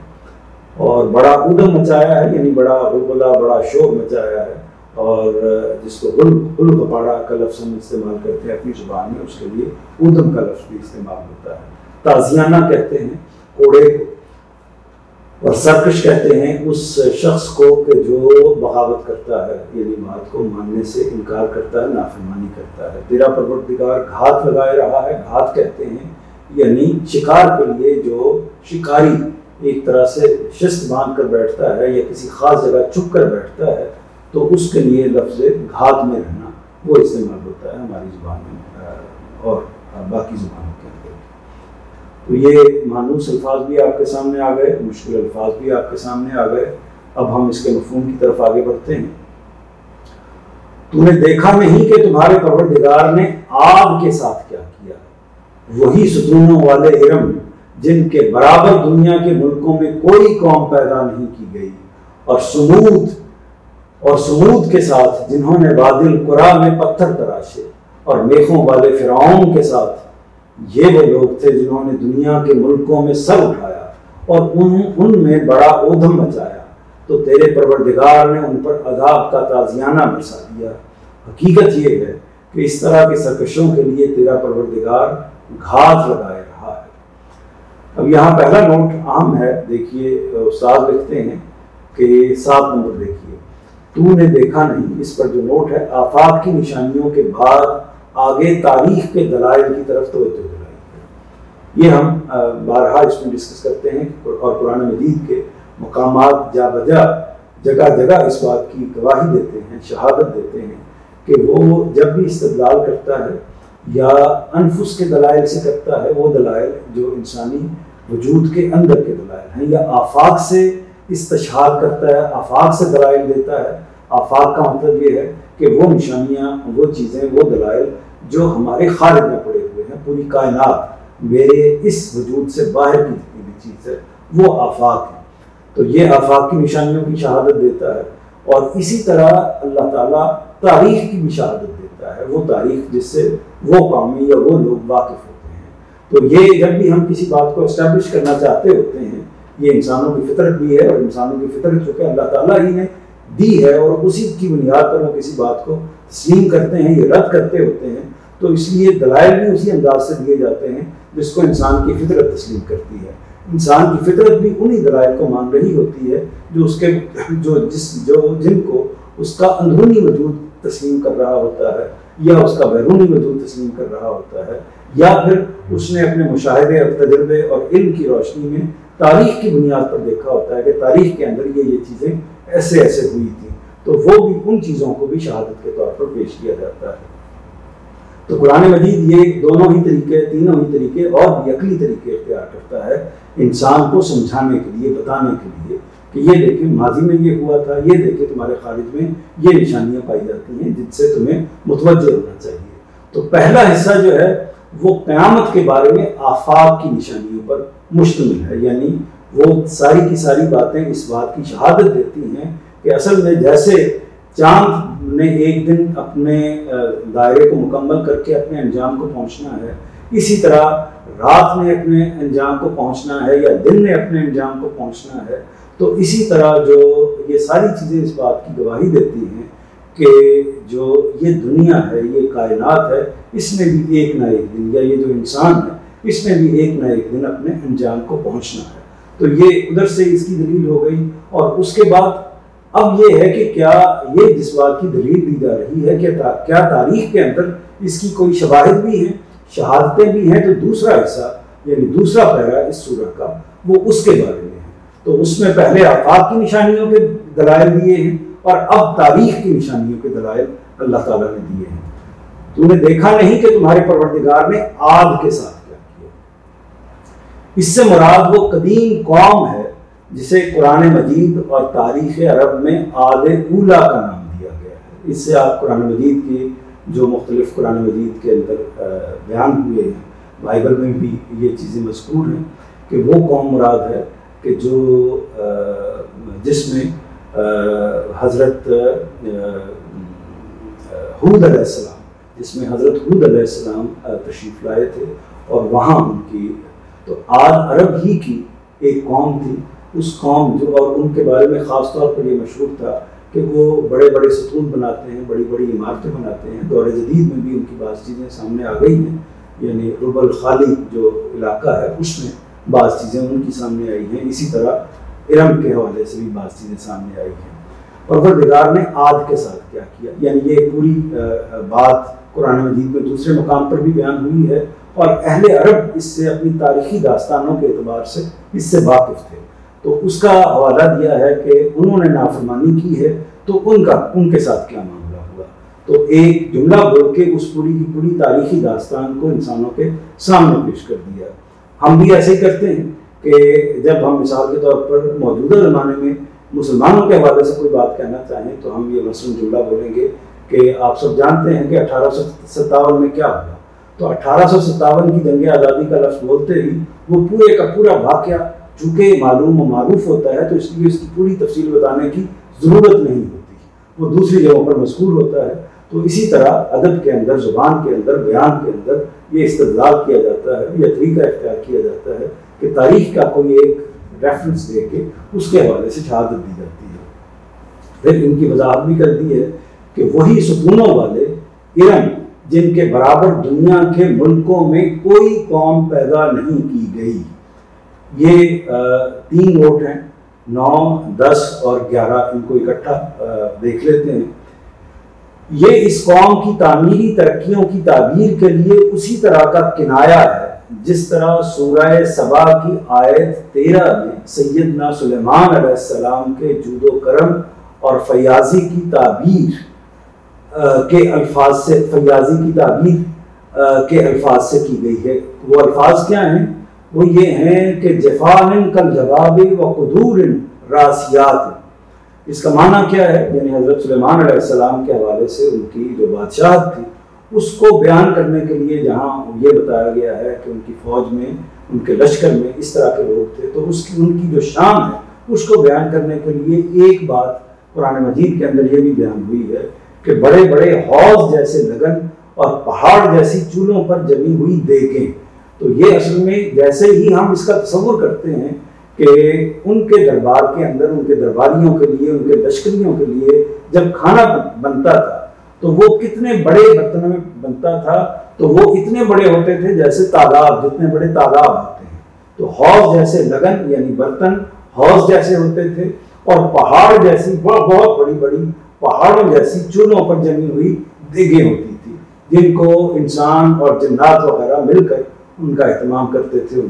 اور بڑا اودم مچایا ہے، یعنی بڑا غلغلہ، بڑا شور مچایا ہے، اور جس کو غلغپاڑا کا لفظ ہم استعمال کرتے ہیں اپنی زبان میں، اس کے لیے اودم کا لفظ بھی استعمال ہوتا ہے۔ تازیانہ کہتے ہیں کوڑے کو، اور سرکش کہتے ہیں اس شخص کو کہ جو بغاوت کرتا ہے، یعنی بات کو ماننے سے انکار کرتا ہے، نافرمانی کرتا ہے۔ تیرا پروردگار گھات لگائے رہا ہے۔ گھات کہتے ہیں یعنی شکار کے لیے جو شکاری ایک طرح سے شست باندھ کر بیٹھتا ہے یا کسی خاص جگہ چھپ کر بیٹھتا ہے، تو اس کے لیے لفظ گھات میں رہنا وہ استعمال ہوتا ہے ہماری زبان میں اور باقی زبانوں کے اندر۔ تو یہ مانوس الفاظ بھی آپ کے سامنے آ گئے، مشکل الفاظ بھی آپ کے سامنے آ گئے۔ اب ہم اس کے مفہوم کی طرف آگے بڑھتے ہیں۔ تو نے دیکھا نہیں کہ تمہارے پروردگار نے آگ کے ساتھ کیا کیا؟ وہی ستونوں والے ارم جن کے برابر دنیا کے ملکوں میں کوئی قوم پیدا نہیں کی گئی، اور سمود کے ساتھ جنہوں نے وادی القریٰ میں پتھر تراشے، اور میخوں والے فرعون کے ساتھ یہ وہ لوگ تھے جنہوں نے دنیا کے ملکوں میں سر اٹھایا اور ان میں بڑا اودھم مچایا، تو تیرے پروردگار نے ان پر عذاب کا تازیانہ برسا دیا۔ حقیقت یہ ہے کہ اس طرح کے سرکشوں کے لیے تیرا پروردگار گھات لگائے رہا ہے۔ اب یہاں پہلا نوٹ اہم ہے، دیکھیے استاد لکھتے ہیں کہ 7 نمبر دیکھیے، تو نے دیکھا نہیں، اس پر جو نوٹ ہے آفاق کی نشانیوں کے بعد آگے تاریخ کے دلائل کی طرف توجہ دلائی ہے۔ یہ ہم بارہا اس میں ڈسکس کرتے ہیں، اور قرآن مجید کے مقامات جگہ جگہ اس بات کی گواہی دیتے ہیں، شہادت دیتے ہیں کہ وہ جب بھی استدلال کرتا ہے یا انفس کے دلائل سے کرتا ہے، وہ دلائل جو انسانی وجود کے اندر کے دلائل ہیں، یا آفاق سے استشہاد کرتا ہے، آفاق سے دلائل دیتا ہے۔ آفاق کا مطلب یہ ہے کہ وہ نشانیاں، وہ چیزیں، وہ دلائل جو ہمارے خارج میں پڑے ہوئے ہیں، پوری کائنات میرے اس وجود سے باہر کی جتنی بھی چیز ہے وہ آفاق ہے۔ تو یہ آفاق کی نشانیوں کی شہادت دیتا ہے، اور اسی طرح اللہ تعالیٰ تاریخ کی بھی شہادت دیتا ہے، وہ تاریخ جس سے وہ قومیں یا وہ لوگ واقف ہوتے ہیں۔ تو یہ جب بھی ہم کسی بات کو اسٹیبلش کرنا چاہتے ہوتے ہیں، یہ انسانوں کی فطرت بھی ہے، اور انسانوں کی فطرت جو کہ اللہ تعالیٰ ہی نے دی ہے، اور اسی کی بنیاد پر وہ کسی بات کو تسلیم کرتے ہیں، یہ رد کرتے ہوتے ہیں۔ تو اس لیے دلائل بھی اسی انداز سے دیے جاتے ہیں جس کو انسان کی فطرت تسلیم کرتی ہے۔ انسان کی فطرت بھی انہی دلائل کو مان رہی ہوتی ہے جو اس کے جن کو اس کا اندرونی وجود تسلیم کر رہا ہوتا ہے، یا اس کا بیرونی وجود تسلیم کر رہا ہوتا ہے، یا پھر اس نے اپنے مشاہدے اور تجربے اور علم کی روشنی میں تاریخ کی بنیاد پر دیکھا ہوتا ہے کہ تاریخ کے اندر یہ چیزیں ایسے ایسے ہوئی تھیں، تو وہ بھی ان چیزوں کو بھی شہادت کے طور پر پیش کیا جاتا ہے۔ تو قرآن مجید یہ دونوں ہی طریقے، تینوں ہی طریقے اور بھی عقلی طریقے اختیار کرتا ہے انسان کو سمجھانے کے لیے، بتانے کے لیے کہ یہ دیکھیں ماضی میں یہ ہوا تھا، یہ دیکھیں تمہارے خارج میں یہ نشانیاں پائی جاتی ہیں جن سے تمہیں متوجہ ہونا چاہیے۔ تو پہلا حصہ جو ہے وہ قیامت کے بارے میں آفاق کی نشانیوں پر مشتمل ہے، یعنی وہ ساری کی ساری باتیں اس بات کی شہادت دیتی ہیں کہ اصل میں جیسے چاند نے ایک دن اپنے دائرے کو مکمل کر کے اپنے انجام کو پہنچنا ہے، اسی طرح رات نے اپنے انجام کو پہنچنا ہے، یا دن نے اپنے انجام کو پہنچنا ہے۔ تو اسی طرح جو یہ ساری چیزیں اس بات کی گواہی دیتی ہیں کہ جو یہ دنیا ہے، یہ کائنات ہے، اس میں بھی ایک نہ ایک دن، یا یہ جو انسان ہے اس میں بھی ایک نہ ایک دن اپنے انجام کو پہنچنا ہے۔ تو یہ ادھر سے اس کی دلیل ہو گئی، اور اس کے بعد اب یہ ہے کہ کیا یہ جس بات کی دلیل دی جا رہی ہے کہ کیا تاریخ کے اندر اس کی کوئی شواہد بھی ہیں، شہادتیں بھی ہیں، تو دوسرا حصہ یعنی دوسرا پیرا اس سورہ کا وہ اس کے بارے میں ہے۔ تو اس میں پہلے آفاق کی نشانیوں کے دلائل دیے ہیں، اور اب تاریخ کی نشانیوں کے دلائل اللہ تعالیٰ نے دیے ہیں۔ تو نے دیکھا نہیں کہ تمہارے پروردگار نے عاد کے ساتھ کیا کیا۔ اس سے مراد وہ قدیم قوم ہے جسے قرآن مجید اور تاریخ عرب میں عاد اولا کا نام دیا گیا ہے۔ اس سے آپ قرآن مجید کی جو مختلف قرآن مجید کے اندر بیان ہوئے ہیں، بائبل میں بھی یہ چیزیں مذکور ہیں کہ وہ قوم مراد ہے کہ جو جس میں حضرت ہود علیہ السلام تشریف لائے تھے، اور وہاں ان کی تو عاد عرب ہی کی ایک قوم تھی۔ اس قوم جو، اور ان کے بارے میں خاص طور پر یہ مشہور تھا کہ وہ بڑے بڑے ستون بناتے ہیں، بڑی بڑی عمارتیں بناتے ہیں۔ دور جدید میں بھی ان کی بعض چیزیں سامنے آ گئی ہیں، یعنی رب الخالی جو علاقہ ہے اس میں بعض چیزیں ان کی سامنے آئی ہیں، اسی طرح ارم کے حوالے سے بھی بعض چیزیں سامنے آئی ہیں۔ پروردگار نے عاد کے ساتھ کیا کیا، یعنی یہ پوری بات قرآن مجید میں دوسرے مقام پر بھی بیان ہوئی ہے، اور اہل عرب اس سے اپنی تاریخی داستانوں کے اعتبار سے اس سے واقف تھے۔ تو اس کا حوالہ دیا ہے کہ انہوں نے نافرمانی کی ہے تو ان کے ساتھ کیا معاملہ ہوا۔ تو ایک جملہ بول کے اس پوری کی پوری تاریخی داستان کو انسانوں کے سامنے پیش کر دیا۔ ہم بھی ایسے ہی کرتے ہیں کہ جب ہم مثال کے طور پر موجودہ زمانے میں مسلمانوں کے حوالے سے کوئی بات کہنا چاہیں تو ہم یہ مثلاً جملہ بولیں گے کہ آپ سب جانتے ہیں کہ 1857 میں کیا ہوا۔ تو 1857 کی جنگ آزادی کا لفظ بولتے ہی وہ پورے کا پورا واقعہ چونکہ معلوم و معروف ہوتا ہے تو اس لیے اس کی پوری تفصیل بتانے کی ضرورت نہیں ہوتی، وہ دوسری جگہوں پر مذکور ہوتا ہے۔ تو اسی طرح ادب کے اندر، زبان کے اندر، بیان کے اندر یہ استدلال کیا جاتا ہے، یہ طریقہ اختیار کیا جاتا ہے کہ تاریخ کا کوئی ایک ریفرنس دے کے اس کے حوالے سے شہادت دی جاتی ہے۔ پھر ان کی وضاحت بھی کر دی ہے کہ وہی ستونوں والے ارم جن کے برابر دنیا کے ملکوں میں کوئی قوم پیدا نہیں کی گئی۔ یہ 3 نوٹ ہیں، 9، 10 اور 11، ان کو اکٹھا دیکھ لیتے ہیں۔ یہ اس قوم کی تعمیری ترقیوں کی تعبیر کے لیے اسی طرح کا کنایا ہے جس طرح سورہ سبا کی آیت 13 میں سیدنا سلیمان علیہ السلام کے جود و کرم اور فیاضی کی تعبیر کے الفاظ سے کی گئی ہے، وہ الفاظ کیا ہیں؟ وہ یہ ہیں کہ جفان کالجواب و قدور راسیات۔ اس کا معنی کیا ہے؟ یعنی حضرت سلیمان علیہ السلام کے حوالے سے ان کی جو بادشاہت تھی اس کو بیان کرنے کے لیے جہاں یہ بتایا گیا ہے کہ ان کی فوج میں، ان کے لشکر میں اس طرح کے لوگ تھے، تو ان کی جو شان ہے اس کو بیان کرنے کے لیے ایک بات قرآن مجید کے اندر یہ بھی بیان ہوئی ہے کہ بڑے بڑے حوض جیسے لگن اور پہاڑ جیسی چولوں پر جمی ہوئی دیگیں۔ تو یہ اصل میں جیسے ہی ہم اس کا تصور کرتے ہیں کہ ان کے دربار کے اندر، ان کے درباریوں کے لیے، ان کے لشکریوں کے لیے جب کھانا بنتا تھا تو وہ کتنے بڑے برتنوں میں بنتا تھا، تو وہ اتنے بڑے ہوتے تھے جیسے تالاب، جتنے بڑے تالاب ہوتے ہیں۔ تو حوض جیسے لگن یعنی برتن حوض جیسے ہوتے تھے، اور پہاڑ جیسی بہت بڑی بڑی پہاڑوں جیسی چولوں پر جمی ہوئی دیگیں ہوتی تھی، جن کو انسان اور جنات وغیرہ مل کر ان کا اہتمام کرتے تھے،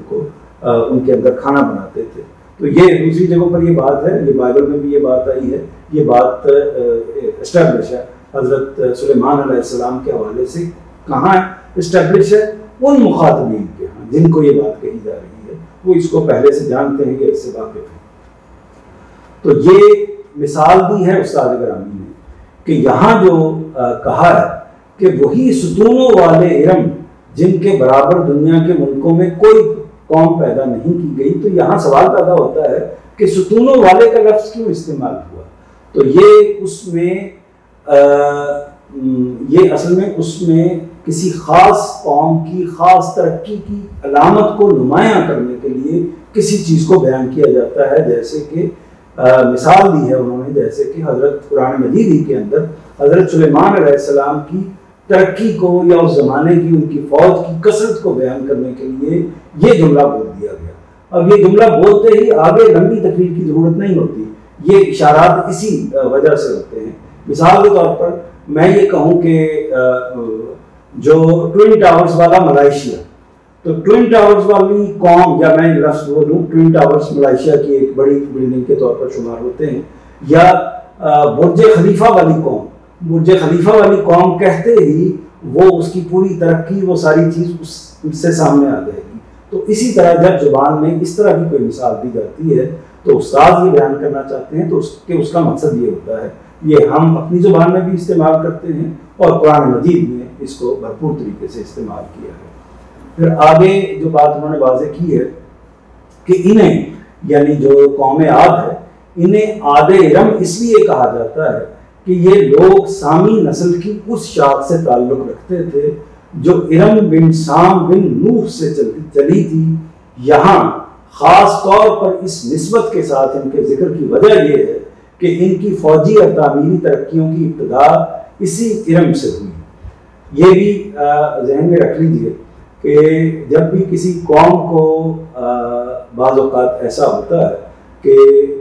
ان کے اندر کھانا بناتے تھے۔ تو یہ دوسری جگہوں پر یہ بات ہے، یہ بائبل میں بھی یہ بات آئی ہے، یہ بات اسٹیبلش ہے حضرت سلیمان علیہ السلام کے حوالے سے۔ کہاں اسٹیبلش ہے؟ ان مخاطبین کے ہاں جن کو یہ بات کہی جا رہی ہے، وہ اس کو پہلے سے جانتے ہیں، یہ اس سے واقف ہیں۔ تو یہ مثال دی ہے استاد گرامی نے کہ یہاں جو کہا ہے کہ وہی ستونوں والے ارم جن کے برابر دنیا کے ملکوں میں کوئی قوم پیدا نہیں کی گئی، تو یہاں سوال پیدا ہوتا ہے کہ ستونوں والے کا لفظ کیوں استعمال ہوا؟ تو یہ اصل میں اس میں کسی خاص قوم کی خاص ترقی کی علامت کو نمایاں کرنے کے لیے کسی چیز کو بیان کیا جاتا ہے، جیسے کہ مثال دی ہے انہوں نے، جیسے کہ حضرت قرآن مجید ہی کے اندر حضرت سلیمان علیہ السلام کی ترقی کو یا اس زمانے کی ان کی فوج کی کثرت کو بیان کرنے کے لیے یہ جملہ بول دیا گیا۔ اب یہ جملہ بولتے ہی آگے لمبی تقریر کی ضرورت نہیں ہوتی، یہ اشارات اسی وجہ سے ہوتے ہیں۔ مثال کے طور پر میں یہ کہوں کہ جو ٹوئن ٹاورز والا ملائیشیا، تو ٹوئن ٹاورز والی قوم، یا میں لفظ بولوں ٹوئن ٹاورز ملائیشیا کی ایک بڑی بلڈنگ کے طور پر شمار ہوتے ہیں، یا برج خلیفہ والی قوم، برج خلیفہ والی قوم کہتے ہی وہ اس کی پوری ترقی، وہ ساری چیز اس سے سامنے آ جائے گی۔ تو اسی طرح جب زبان میں اس طرح کی کوئی مثال دی جاتی ہے تو استاد یہ بیان کرنا چاہتے ہیں تو اس کا مقصد یہ ہوتا ہے، یہ ہم اپنی زبان میں بھی استعمال کرتے ہیں اور قرآن مجید میں اس کو بھرپور طریقے سے استعمال کیا ہے۔ پھر آگے جو بات انہوں نے واضح کی ہے کہ انہیں، یعنی جو قوم عاد ہے، انہیں عاد ارم اس لیے کہا جاتا ہے کہ یہ لوگ سامی نسل کی اس شاخ سے تعلق رکھتے تھے جو ارم بن سام بن نوح سے چلی تھی۔ یہاں خاص طور پر اس نسبت کے ساتھ ان کے ذکر کی وجہ یہ ہے کہ ان کی فوجی اور تعمیری ترقیوں کی ابتدا اسی ارم سے ہوئی۔ یہ بھی ذہن میں رکھ لیجیے کہ جب بھی کسی قوم کو بعض اوقات ایسا ہوتا ہے کہ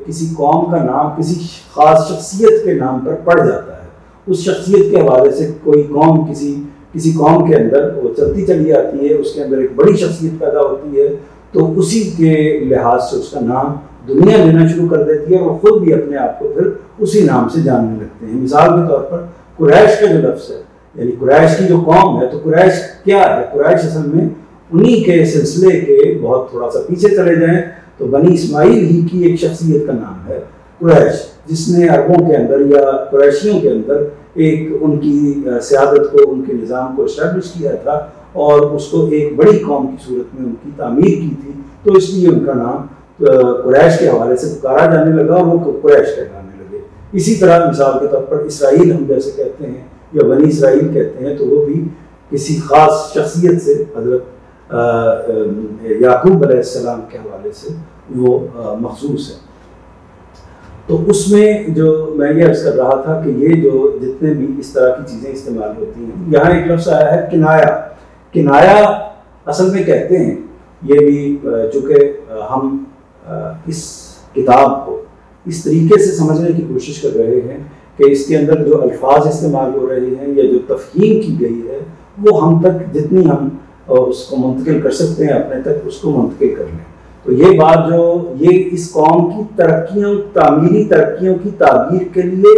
کسی قوم کا نام کسی خاص شخصیت کے نام پر پڑ جاتا ہے، اس شخصیت کے حوالے سے کوئی قوم کسی قوم کے اندر وہ چلتی چلی آتی ہے، اس کے اندر ایک بڑی شخصیت پیدا ہوتی ہے، تو اسی کے لحاظ سے اس کا نام دنیا لینا شروع کر دیتی ہے، اور خود بھی اپنے آپ کو پھر اسی نام سے جاننے لگتے ہیں۔ مثال کے طور پر قریش کا جو لفظ ہے، یعنی قریش کی جو قوم ہے، تو قریش کیا ہے؟ قریش اصل میں انہی کے سلسلے کے بہت تھوڑا سا پیچھے چلے جائیں تو بنی اسماعیل ہی کی ایک شخصیت کا نام ہے قریش، جس نے عربوں کے اندر یا قریشیوں کے اندر ایک ان کی سیادت کو، ان کے نظام کو اسٹیبلش کیا تھا اور اس کو ایک بڑی قوم کی صورت میں ان کی تعمیر کی تھی، تو اس لیے ان کا نام قریش کے حوالے سے پکارا جانے لگا اور وہ قریش کہلانے لگے۔ اسی طرح مثال کے طور پر اسرائیل ہم جیسے کہتے ہیں یا بنی اسرائیل کہتے ہیں، تو وہ بھی کسی خاص شخصیت سے حضرت یعقوب علیہ السلام کے حوالے سے وہ مخصوص ہے۔ تو اس میں جو میں یہ عرض کر رہا تھا کہ یہ جو جتنے بھی اس طرح کی چیزیں استعمال ہوتی ہیں، یہاں ایک لفظ آیا ہے کنایا۔ کنایا اصل میں کہتے ہیں، یہ بھی چونکہ ہم اس کتاب کو اس طریقے سے سمجھنے کی کوشش کر رہے ہیں کہ اس کے اندر جو الفاظ استعمال ہو رہے ہیں یا جو تفہیم کی گئی ہے وہ ہم تک جتنی ہم اور اس کو منتقل کر سکتے ہیں اپنے تک، اس کو منتقل کر لیں۔ تو یہ بات جو یہ اس قوم کی ترقیوں، تعمیری ترقیوں کی تعبیر کے لیے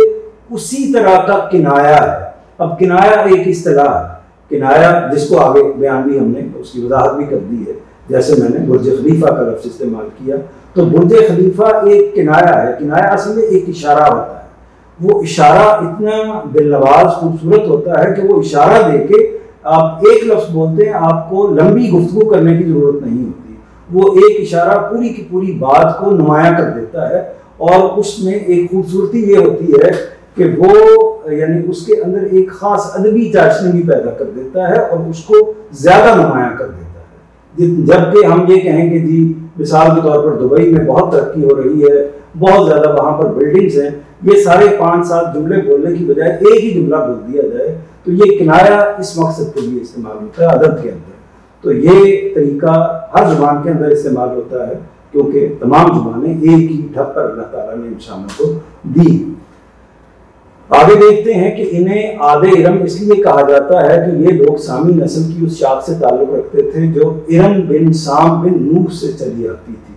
اسی طرح کا کنایا ہے۔ اب کنایا ایک اصطلاح ہے، کنایا جس کو آگے بیان بھی ہم نے اس کی وضاحت بھی کر دی ہے، جیسے میں نے برج خلیفہ کا لفظ استعمال کیا، تو برج خلیفہ ایک کنایا ہے۔ کنایا اصل میں ایک اشارہ ہوتا ہے، وہ اشارہ اتنا دل نواز خوبصورت ہوتا ہے کہ وہ اشارہ دے کے آپ ایک لفظ بولتے ہیں، آپ کو لمبی گفتگو کرنے کی ضرورت نہیں ہوتی، وہ ایک اشارہ پوری کی پوری بات کو نمایاں کر دیتا ہے۔ اور اس میں ایک خوبصورتی یہ ہوتی ہے کہ وہ یعنی اس کے اندر ایک خاص ادبی چاشنی بھی پیدا کر دیتا ہے اور اس کو زیادہ نمایاں کر دیتا ہے۔ جبکہ ہم یہ کہیں کہ جی مثال کے طور پر دبئی میں بہت ترقی ہو رہی ہے، بہت زیادہ وہاں پر بلڈنگز ہیں، یہ سارے 5-7 جملے بولنے کی بجائے ایک ہی جملہ بول دیا جائے تو یہ کنایا اس مقصد کے لیے استعمال ہوتا ہے ادب کے اندر۔ تو یہ طریقہ ہر زبان کے اندر استعمال ہوتا ہے، کیونکہ تمام زبانیں ایک ہی ڈھب پر اللہ تعالیٰ نے انسانوں کو دی۔ آگے دیکھتے ہیں کہ انہیں آد ارم اس لیے کہا جاتا ہے کہ یہ لوگ سامی نسل کی اس شاخ سے تعلق رکھتے تھے جو ارم بن سام بن نوح سے چلی آتی تھی۔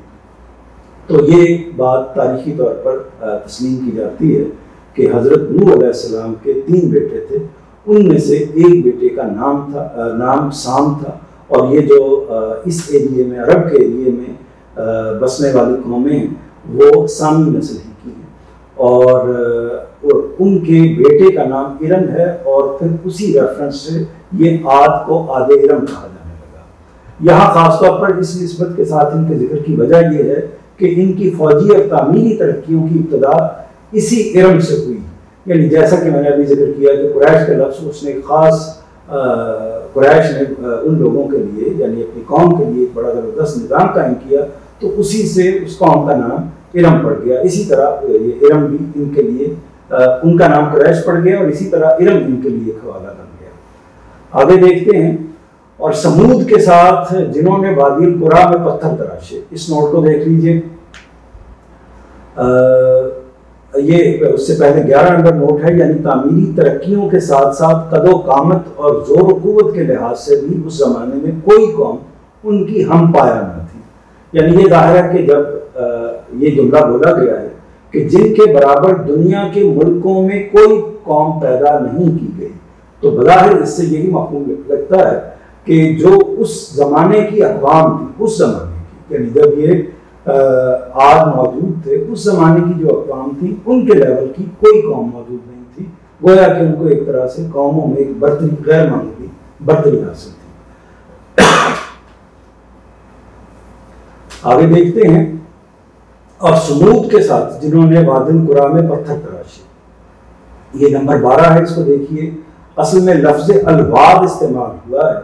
تو یہ بات تاریخی طور پر تسلیم کی جاتی ہے کہ حضرت نوح علیہ السلام کے 3 بیٹے تھے، ان میں سے ایک بیٹے کا نام سام تھا، اور یہ جو اس ایریے میں عرب کے ایریے میں بسنے والی قومیں ہیں وہ سامی نسل ہی کی ہیں، اور ان کے بیٹے کا نام ارم ہے، اور پھر اسی ریفرنس سے یہ عاد کو آد ارم کہا جانے لگا۔ یہاں خاص طور پر اس نسبت کے ساتھ ان کے ذکر کی وجہ یہ ہے کہ ان کی فوجی اور تعمیری ترقیوں کی ابتدا اسی ارم سے ہوئی، یعنی جیسا کہ میں نے ابھی ذکر کیا کہ قریش کا لفظ اس نے خاص قریش نے ان لوگوں کے لیے یعنی اپنی قوم کے لیے ایک بڑا زبردست نظام قائم کیا، تو اسی سے اس قوم کا نام ارم پڑ گیا۔ اسی طرح یہ ارم بھی ان کے لیے ان کا نام قریش پڑ گیا، اور اسی طرح ارم ان کے لیے ایک حوالہ بن گیا۔ آگے دیکھتے ہیں، اور سمود کے ساتھ جنہوں نے وادی القریٰ میں پتھر تراشے، اس نوٹ کو دیکھ لیجئے، یہ اس سے پہلے 11 نمبر نوٹ ہے، یعنی تعمیری ترقیوں کے ساتھ ساتھ قد و قامت اور زور و قوت کے لحاظ سے بھی اس زمانے میں کوئی قوم ان کی ہم پایا نہ تھی۔ یعنی یہ ظاہر ہے کہ جب یہ جملہ بولا گیا ہے کہ جن کے برابر دنیا کے ملکوں میں کوئی قوم پیدا نہیں کی گئی، تو بظاہر اس سے یہی مفہوم لگتا ہے کہ جو اس زمانے کی اقوام تھی، اس زمانے کی یعنی جب یہ عاد موجود تھے، اس زمانے کی جو اقوام تھی ان کے لیول کی کوئی قوم موجود نہیں تھی، گویا کہ ان کو ایک طرح سے قوموں میں ایک برتری، غیر معمولی برتری حاصل تھی۔ آگے دیکھتے ہیں، اور سمود کے ساتھ جنہوں نے وادی القریٰ میں پتھر تراشے، یہ نمبر 12 ہے، اس کو دیکھیے۔ اصل میں لفظ الواد استعمال ہوا ہے،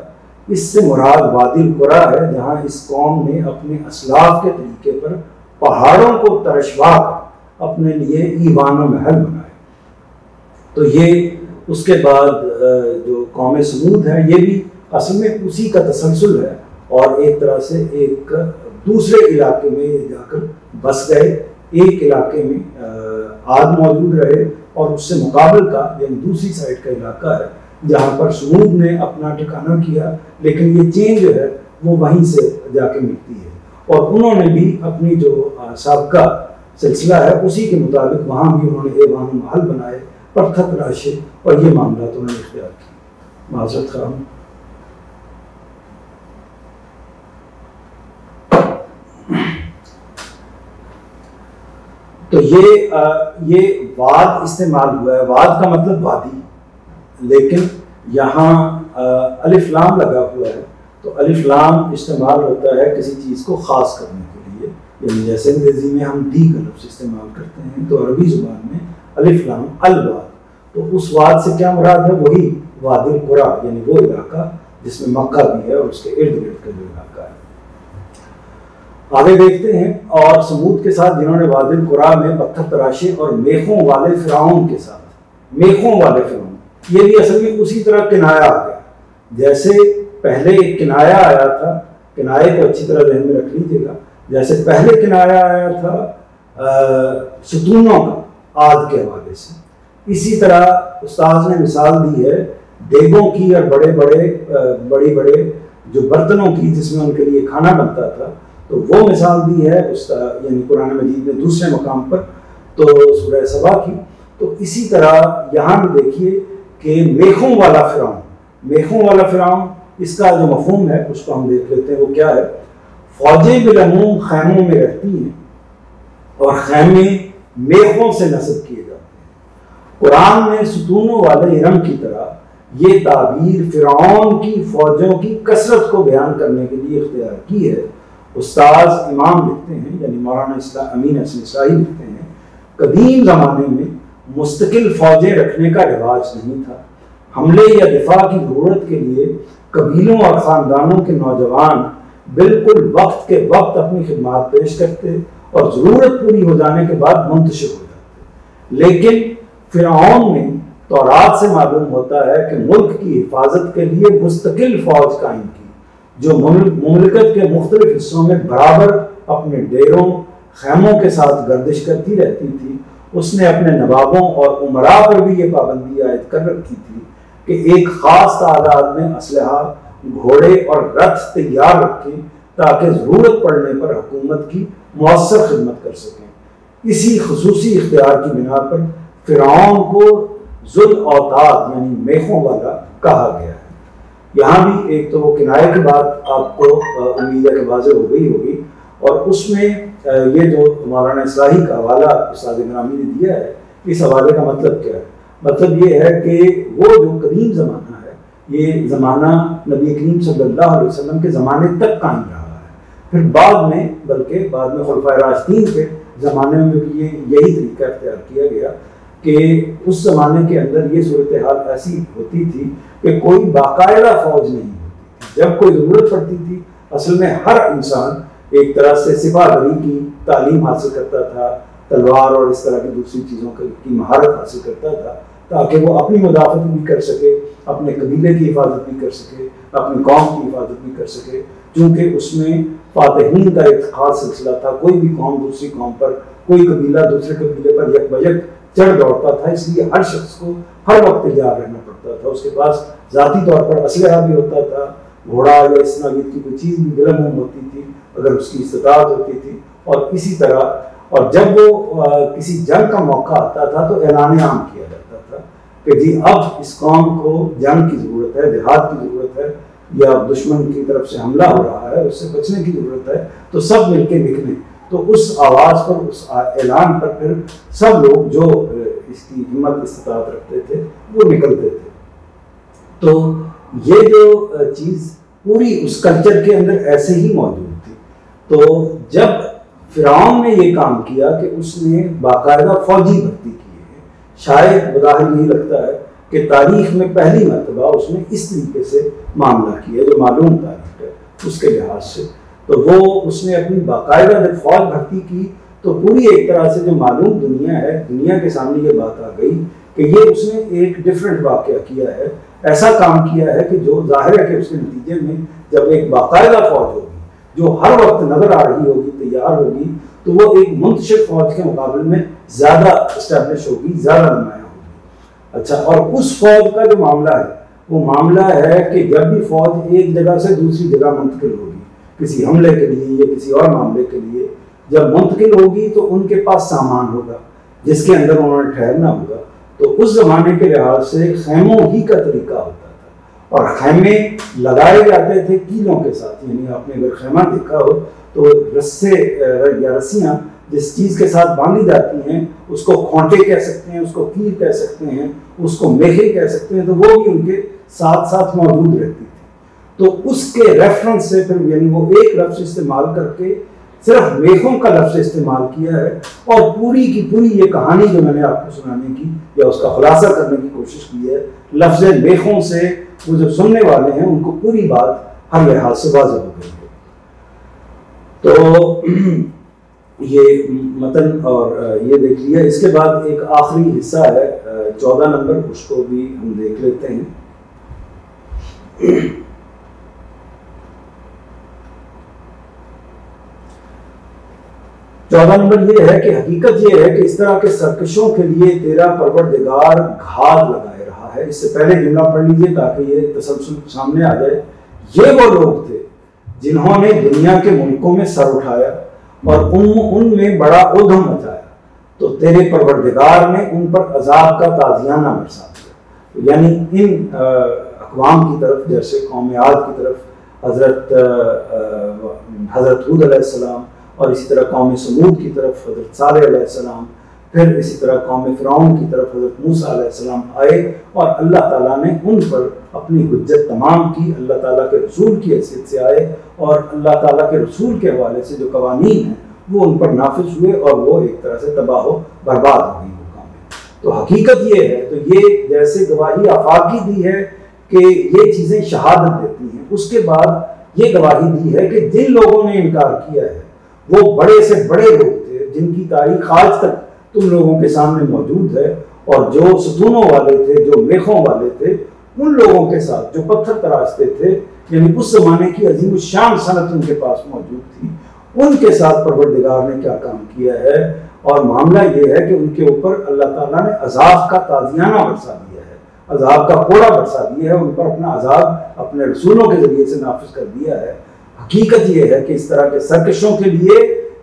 اس سے مراد وادی القریٰ ہے جہاں اس قوم نے اپنے اسلاف کے طریقے پر پہاڑوں کو ترشوا کر اپنے لیے ایوان و محل بنائے۔ تو یہ اس کے بعد جو قوم سمود ہے یہ بھی اصل میں اسی کا تسلسل ہے، اور ایک طرح سے ایک دوسرے علاقے میں جا کر بس گئے، ایک علاقے میں عاد موجود رہے، اور اس سے مقابل کا یعنی دوسری سائڈ کا علاقہ ہے جہاں پر سمود نے اپنا ٹھکانہ کیا، لیکن یہ چین جو ہے وہ وہیں سے جا کے ملتی ہے، اور انہوں نے بھی اپنی جو سابقہ سلسلہ ہے اسی کے مطابق وہاں بھی انہوں نے ایوان و محل بنائے، پتھر تراشے، اور یہ معاملات انہوں نے اختیار کیے۔ معذرت خواہاں۔ تو یہ واد استعمال ہوا ہے، واد کا مطلب وادی، لیکن یہاں الف لام لگا ہوا ہے، تو الف لام استعمال ہوتا ہے کسی چیز کو خاص کرنے کے لیے، یعنی جیسے انگریزی میں ہم دی کا لفظ استعمال کرتے ہیں، تو عربی زبان میں الف لام الواد، تو اس واد سے کیا مراد ہے؟ وہی وادی القریٰ، یعنی وہ علاقہ جس میں مکہ بھی ہے اور اس کے ارد گرد کا جو علاقہ ہے۔ آگے دیکھتے ہیں، اور سمود کے ساتھ جنہوں نے وادی القریٰ میں پتھر تراشے اور میخوں والے فرعون کے ساتھ، میخوں والے فرعون، یہ بھی اصل میں اسی طرح کنایا آ گیا، جیسے پہلے ایک کنایا آیا تھا، کنائے کو اچھی طرح ذہن میں رکھ لیجیے گا، جیسے پہلے کنایا آیا تھا ستونوں کا عاد کے حوالے سے، اسی طرح استاذ نے مثال دی ہے دیگوں کی اور بڑے بڑے جو برتنوں کی جس میں ان کے لیے کھانا بنتا تھا، تو وہ مثال دی ہے یعنی قرآن مجید میں دوسرے مقام پر تو سورہ سبا کی۔ تو اسی طرح یہاں بھی دیکھیے کہ میخوں والا فرعون، میخوں والا فرعون، اس کا جو مفہوم ہے اس کو ہم دیکھ لیتے ہیں وہ کیا ہے۔ فوجیں بالعموم خیموں میں رہتی ہیں اور خیمے میخوں سے نصب کیے جاتے ہیں۔ قرآن نے ستونوں والے ارم کی طرح یہ تعبیر فرعون کی فوجوں کی کثرت کو بیان کرنے کے لیے اختیار کی ہے۔ استاذ امام لکھتے ہیں، یعنی مولانا امین حسن اسلائی لکھتے ہیں، قدیم زمانے میں مستقل فوجیں رکھنے کا رواج نہیں تھا۔ حملے یا دفاع کی ضرورت کے لیے قبیلوں اور خاندانوں کے نوجوان بالکل وقت کے وقت اپنی خدمات پیش کرتے اور ضرورت پوری ہو جانے کے بعد منتشر ہو جاتے۔ لیکن فرعون نے تورات سے معلوم ہوتا ہے کہ ملک کی حفاظت کے لیے مستقل فوج قائم کی، جو مملکت کے مختلف حصوں میں برابر اپنے ڈیروں خیموں کے ساتھ گردش کرتی رہتی تھی۔ اس نے اپنے نوابوں اور امراء پر بھی یہ پابندی عائد کر رکھی تھی کہ ایک خاص تعداد میں اسلحہ، گھوڑے اور رتھ تیار رکھیں تاکہ ضرورت پڑنے پر حکومت کی مؤثر خدمت کر سکیں۔ اسی خصوصی اختیار کی بنا پر فرعون کو ذو الاوتاد یعنی میخوں والا کہا گیا ہے۔ یہاں بھی ایک تو وہ کنایہ کی بات آپ کو امید ہے کہ واضح ہو گئی ہوگی، اور اس میں یہ جو مولانا اصلاحی کا حوالہ استاد گرامی نے دیا ہے، اس حوالے کا مطلب کیا ہے؟ مطلب یہ ہے کہ وہ جو قدیم زمانہ ہے، یہ زمانہ نبی کریم صلی اللہ علیہ وسلم کے زمانے تک قائم رہا ہے۔ پھر بعد میں، بلکہ بعد میں خلفائے راشدین کے زمانے میں بھی یہی طریقہ اختیار کیا گیا کہ اس زمانے کے اندر یہ صورتحال ایسی ہوتی تھی کہ کوئی باقاعدہ فوج نہیں ہوتی تھی۔ جب کوئی ضرورت پڑتی تھی، اصل میں ہر انسان ایک طرح سے سپاہ گری کی تعلیم حاصل کرتا تھا، تلوار اور اس طرح کی دوسری چیزوں کی مہارت حاصل کرتا تھا تاکہ وہ اپنی مدافعت بھی کر سکے، اپنے قبیلے کی حفاظت بھی کر سکے، اپنی قوم کی حفاظت بھی کر سکے، چونکہ اس میں فاتحین کا ایک خاص سلسلہ تھا۔ کوئی بھی قوم دوسری قوم پر، کوئی قبیلہ دوسرے قبیلے پر یک بیک چڑھ دوڑتا تھا، اس لیے ہر شخص کو ہر وقت تیار رہنا پڑتا تھا۔ اس کے پاس ذاتی طور پر اسلحہ بھی ہوتا تھا، گھوڑا یا اس نوعیت کی کوئی چیز بھی بالعموم ہوتی تھی اگر اس کی استطاعت ہوتی تھی۔ اور اسی طرح اور جب وہ کسی جنگ کا موقع آتا تھا تو اعلان عام کیا جاتا تھا کہ جی اب اس قوم کو جنگ کی ضرورت ہے، جہاد کی ضرورت ہے، یا دشمن کی طرف سے حملہ ہو رہا ہے، اس سے بچنے کی ضرورت ہے، تو سب مل کے نکلیں۔ تو اس آواز پر، اس اعلان پر پھر سب لوگ جو اس کی ہمت استطاعت رکھتے تھے وہ نکلتے تھے۔ تو یہ جو چیز پوری اس کلچر کے اندر ایسے ہی موجود تھی۔ تو جب فرعون نے یہ کام کیا کہ اس نے باقاعدہ فوجی بھرتی کی ہے، شاید بظاہر یہی لگتا ہے کہ تاریخ میں پہلی مرتبہ اس نے اس طریقے سے معاملہ کیا جو معلوم تاریخ ہے اس کے لحاظ سے، تو وہ اس نے اپنی باقاعدہ جب فوج بھرتی کی تو پوری ایک طرح سے جو معلوم دنیا ہے، دنیا کے سامنے یہ بات آ گئی کہ یہ اس نے ایک ڈفرینٹ واقعہ کیا ہے، ایسا کام کیا ہے کہ جو ظاہر ہے کہ اس کے نتیجے میں جب ایک باقاعدہ فوج ہوگی جو ہر وقت نظر آ رہی ہوگی، تیار ہوگی، تو وہ ایک منتشر فوج کے مقابلے میں زیادہ اسٹیبلش ہوگی، زیادہ نمایاں ہوگی۔ اچھا، اور اس فوج کا جو معاملہ ہے وہ معاملہ ہے کہ جب بھی فوج ایک جگہ سے دوسری جگہ منتقل ہوگی کسی حملے کے لیے یا کسی اور معاملے کے لیے، جب منتقل ہوگی تو ان کے پاس سامان ہوگا جس کے اندر انہوں نے ٹھہرنا ہوگا۔ تو اس زمانے کے لحاظ سے خیموں ہی کا طریقہ ہوتا تھا، اور خیمے لگائے جاتے تھے کیلوں کے ساتھ، یعنی آپ نے اگر خیمہ دیکھا ہو تو رسے یا رسیاں جس چیز کے ساتھ باندھی جاتی ہیں اس کو کھونٹے کہہ سکتے ہیں، اس کو کیل کہہ سکتے ہیں، اس کو میخے کہہ سکتے ہیں، تو وہ بھی ان کے ساتھ ساتھ موجود رہتی تھی۔ تو اس کے ریفرنس سے پھر یعنی وہ ایک لفظ استعمال کر کے صرف میخوں کا لفظ استعمال کیا ہے، اور پوری کی پوری یہ کہانی جو میں نے آپ کو سنانے کی یا اس کا خلاصہ کرنے کی کوشش کی ہے، لفظ میخوں سے وہ جو سننے والے ہیں ان کو پوری بات ہر لحاظ سے واضح ہو گئی ہے۔ تو یہ متن اور یہ دیکھ لیا۔ اس کے بعد ایک آخری حصہ ہے 14 نمبر، اس کو بھی ہم دیکھ لیتے ہیں۔ 14 نمبر یہ ہے کہ حقیقت یہ ہے کہ اس طرح کے سرکشوں کے لیے تیرا پروردگار گھات لگائے رہا ہے۔ اس سے پہلے جملہ پڑھ لیجیے تاکہ یہ تسلسل سامنے آ جائے۔ یہ وہ لوگ تھے جنہوں نے دنیا کے ملکوں میں سر اٹھایا اور ان میں بڑا ادھم مچایا، تو تیرے پروردگار نے ان پر عذاب کا تازیانہ برسا دیا۔ یعنی ان اقوام کی طرف، جیسے قوم عاد کی طرف حضرت ہود علیہ السلام، اور اسی طرح قوم سمود کی طرف حضرت صالح علیہ السلام، پھر اسی طرح قوم فرعون کی طرف حضرت موسیٰ علیہ السلام آئے، اور اللہ تعالیٰ نے ان پر اپنی حجت تمام کی، اللہ تعالیٰ کے رسول کی حیثیت سے آئے، اور اللہ تعالیٰ کے رسول کے حوالے سے جو قوانین ہیں وہ ان پر نافذ ہوئے، اور وہ ایک طرح سے تباہ و برباد ہو گئی وہ قومیں۔ تو حقیقت یہ ہے، تو یہ جیسے گواہی آفاقی دی ہے کہ یہ چیزیں شہادت دیتی ہیں، اس کے بعد یہ گواہی دی ہے کہ جن لوگوں نے انکار کیا ہے وہ بڑے سے بڑے لوگ تھے، جن کی تاریخ آج تک تم لوگوں کے سامنے موجود ہے، اور جو ستونوں والے تھے، جو میخوں والے تھے، ان لوگوں کے ساتھ جو پتھر تراشتے تھے، یعنی اس زمانے کی عظیم الشان صنعت ان کے پاس موجود تھی، ان کے ساتھ پروردگار نے کیا کام کیا ہے۔ اور معاملہ یہ ہے کہ ان کے اوپر اللہ تعالیٰ نے عذاب کا تازیانہ برسا دیا ہے، عذاب کا کوڑا برسا دیا ہے، ان پر اپنا عذاب اپنے رسولوں کے ذریعے سے نافذ کر دیا ہے۔ حقیقت یہ ہے کہ اس طرح کے سرکشوں کے لیے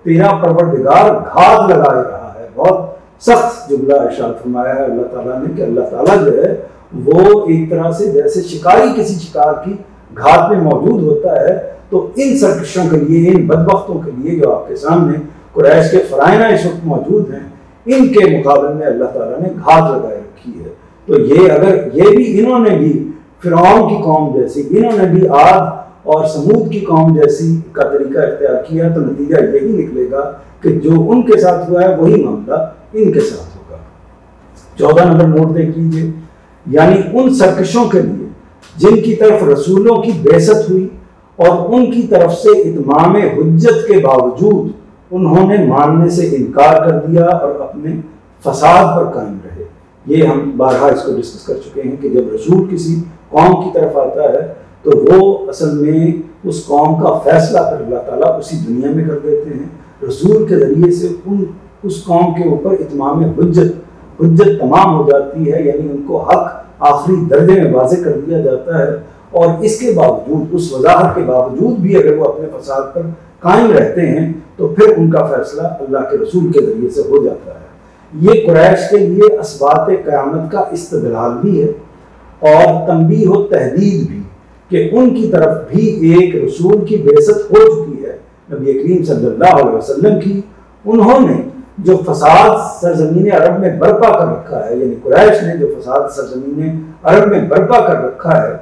تیرا پروردگار گھات لگائے رہا ہے۔ بہت سخت جملہ ارشاد فرمایا ہے اللہ تعالیٰ نے کہ اللہ تعالیٰ جو ہے وہ ایک طرح سے جیسے شکاری کسی شکار کی گھات میں موجود ہوتا ہے، تو ان سرکشوں کے لیے، ان بدبختوں کے لیے جو آپ کے سامنے قریش کے فرائنہ اس وقت موجود ہیں، ان کے مقابلے میں اللہ تعالیٰ نے گھات لگائے رکھی ہے۔ تو یہ اگر یہ بھی انہوں نے بھی فرعون کی قوم جیسی، انہوں نے بھی عاد اور سمود کی قوم جیسی کا طریقہ اختیار کیا، تو نتیجہ یہی نکلے گا کہ جو ان کے ساتھ ہوا ہے وہی معاملہ ان کے ساتھ ہوگا۔ 14 نمبر نوٹ دیکھ لیجیے، یعنی ان سرکشوں کے لیے جن کی طرف رسولوں کی بعثت ہوئی اور ان کی طرف سے اتمام حجت کے باوجود انہوں نے ماننے سے انکار کر دیا اور اپنے فساد پر قائم رہے۔ یہ ہم بارہا اس کو ڈسکس کر چکے ہیں کہ جب رسول کسی قوم کی طرف آتا ہے تو وہ اصل میں اس قوم کا فیصلہ پھر اللہ تعالیٰ اسی دنیا میں کر دیتے ہیں، رسول کے ذریعے سے اس قوم کے اوپر اتمام حجت تمام ہو جاتی ہے، یعنی ان کو حق آخری درجے میں واضح کر دیا جاتا ہے، اور اس کے باوجود، اس وضاحت کے باوجود بھی اگر وہ اپنے فساد پر قائم رہتے ہیں تو پھر ان کا فیصلہ اللہ کے رسول کے ذریعے سے ہو جاتا ہے۔ یہ قریش کے لیے اسبات قیامت کا استدلال بھی ہے اور تنبیہ و تحدید بھی، کہ ان کی طرف بھی ایک رسول کی بعثت ہو چکی ہے، نبی کریم صلی اللہ علیہ وسلم کی۔ انہوں نے جو فساد سرزمین عرب میں برپا کر رکھا ہے، یعنی قریش نے جو فساد سرزمین عرب میں برپا کر رکھا ہے،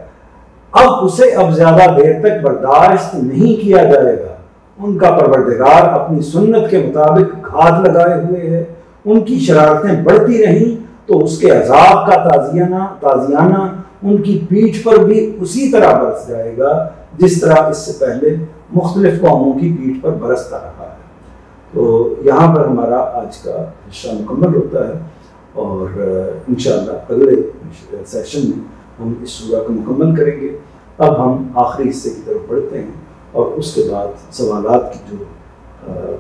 اب اسے زیادہ دیر تک برداشت نہیں کیا جائے گا۔ ان کا پروردگار اپنی سنت کے مطابق گھات لگائے ہوئے ہے، ان کی شرارتیں بڑھتی رہیں تو اس کے عذاب کا تازیانہ ان کی پیٹھ پر بھی اسی طرح برس جائے گا جس طرح اس سے پہلے مختلف قوموں کی پیٹھ پر برستا رہا ہے۔ تو یہاں پر ہمارا آج کا حصہ مکمل ہوتا ہے، اور انشاءاللہ اگلے سیشن میں ہم اس سورہ کو مکمل کریں گے۔ اب ہم آخری حصے کی طرف بڑھتے ہیں، اور اس کے بعد سوالات کی جو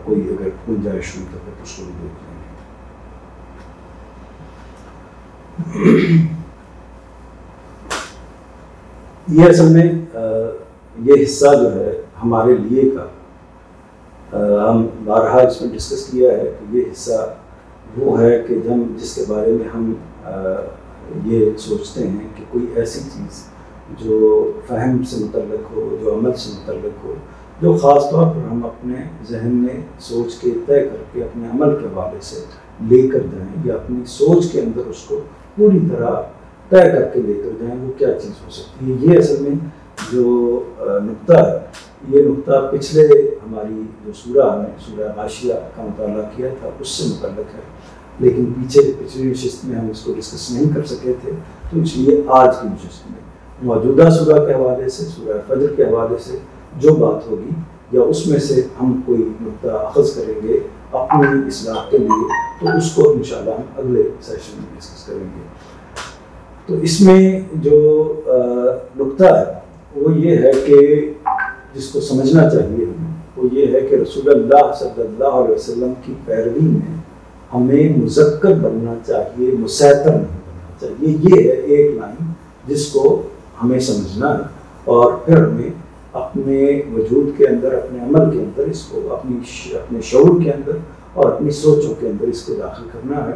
کوئی اگر گنجائش ہوئی تو پھر اس کو بھی دیکھ لیں گے۔ یہ اصل میں یہ حصہ جو ہے ہمارے لیے کا ہم بارہا اس میں ڈسکس کیا ہے کہ یہ حصہ وہ ہے کہ جس کے بارے میں ہم یہ سوچتے ہیں کہ کوئی ایسی چیز جو فہم سے متعلق ہو، جو عمل سے متعلق ہو، جو خاص طور پر ہم اپنے ذہن میں سوچ کے طے کر کے اپنے عمل کے حوالے سے لے کر جائیں، یا اپنی سوچ کے اندر اس کو پوری طرح طے کر کے لے کر جائیں، وہ کیا چیز ہو سکتی ہے۔ یہ اصل میں جو نقطہ ہے، یہ نقطہ پچھلے ہماری جو سورہ ہم نے سورہ غاشیہ کا مطالعہ کیا تھا اس سے متعلق ہے، لیکن پچھلی نشست میں ہم اس کو ڈسکس نہیں کر سکے تھے، تو اس لیے آج کی نشست میں موجودہ سورہ کے حوالے سے، سورہ فجر کے حوالے سے جو بات ہوگی، یا اس میں سے ہم کوئی نقطہ اخذ کریں گے اپنی اصلاح کے لیے، تو اس کو انشاءاللہ ہم اگلے سیشن میں ڈسکس کریں گے۔ تو اس میں جو نقطہ ہے وہ یہ ہے کہ جس کو سمجھنا چاہیے ہمیں، وہ یہ ہے کہ رسول اللہ صلی اللہ علیہ وسلم کی پیروی میں ہمیں مذکر بننا چاہیے، مسیطر نہیں بننا چاہیے۔ یہ ہے ایک لائن جس کو ہمیں سمجھنا ہے، اور پھر ہمیں اپنے وجود کے اندر، اپنے عمل کے اندر اس کو اپنے شعور کے اندر اور اپنی سوچوں کے اندر اس کو داخل کرنا ہے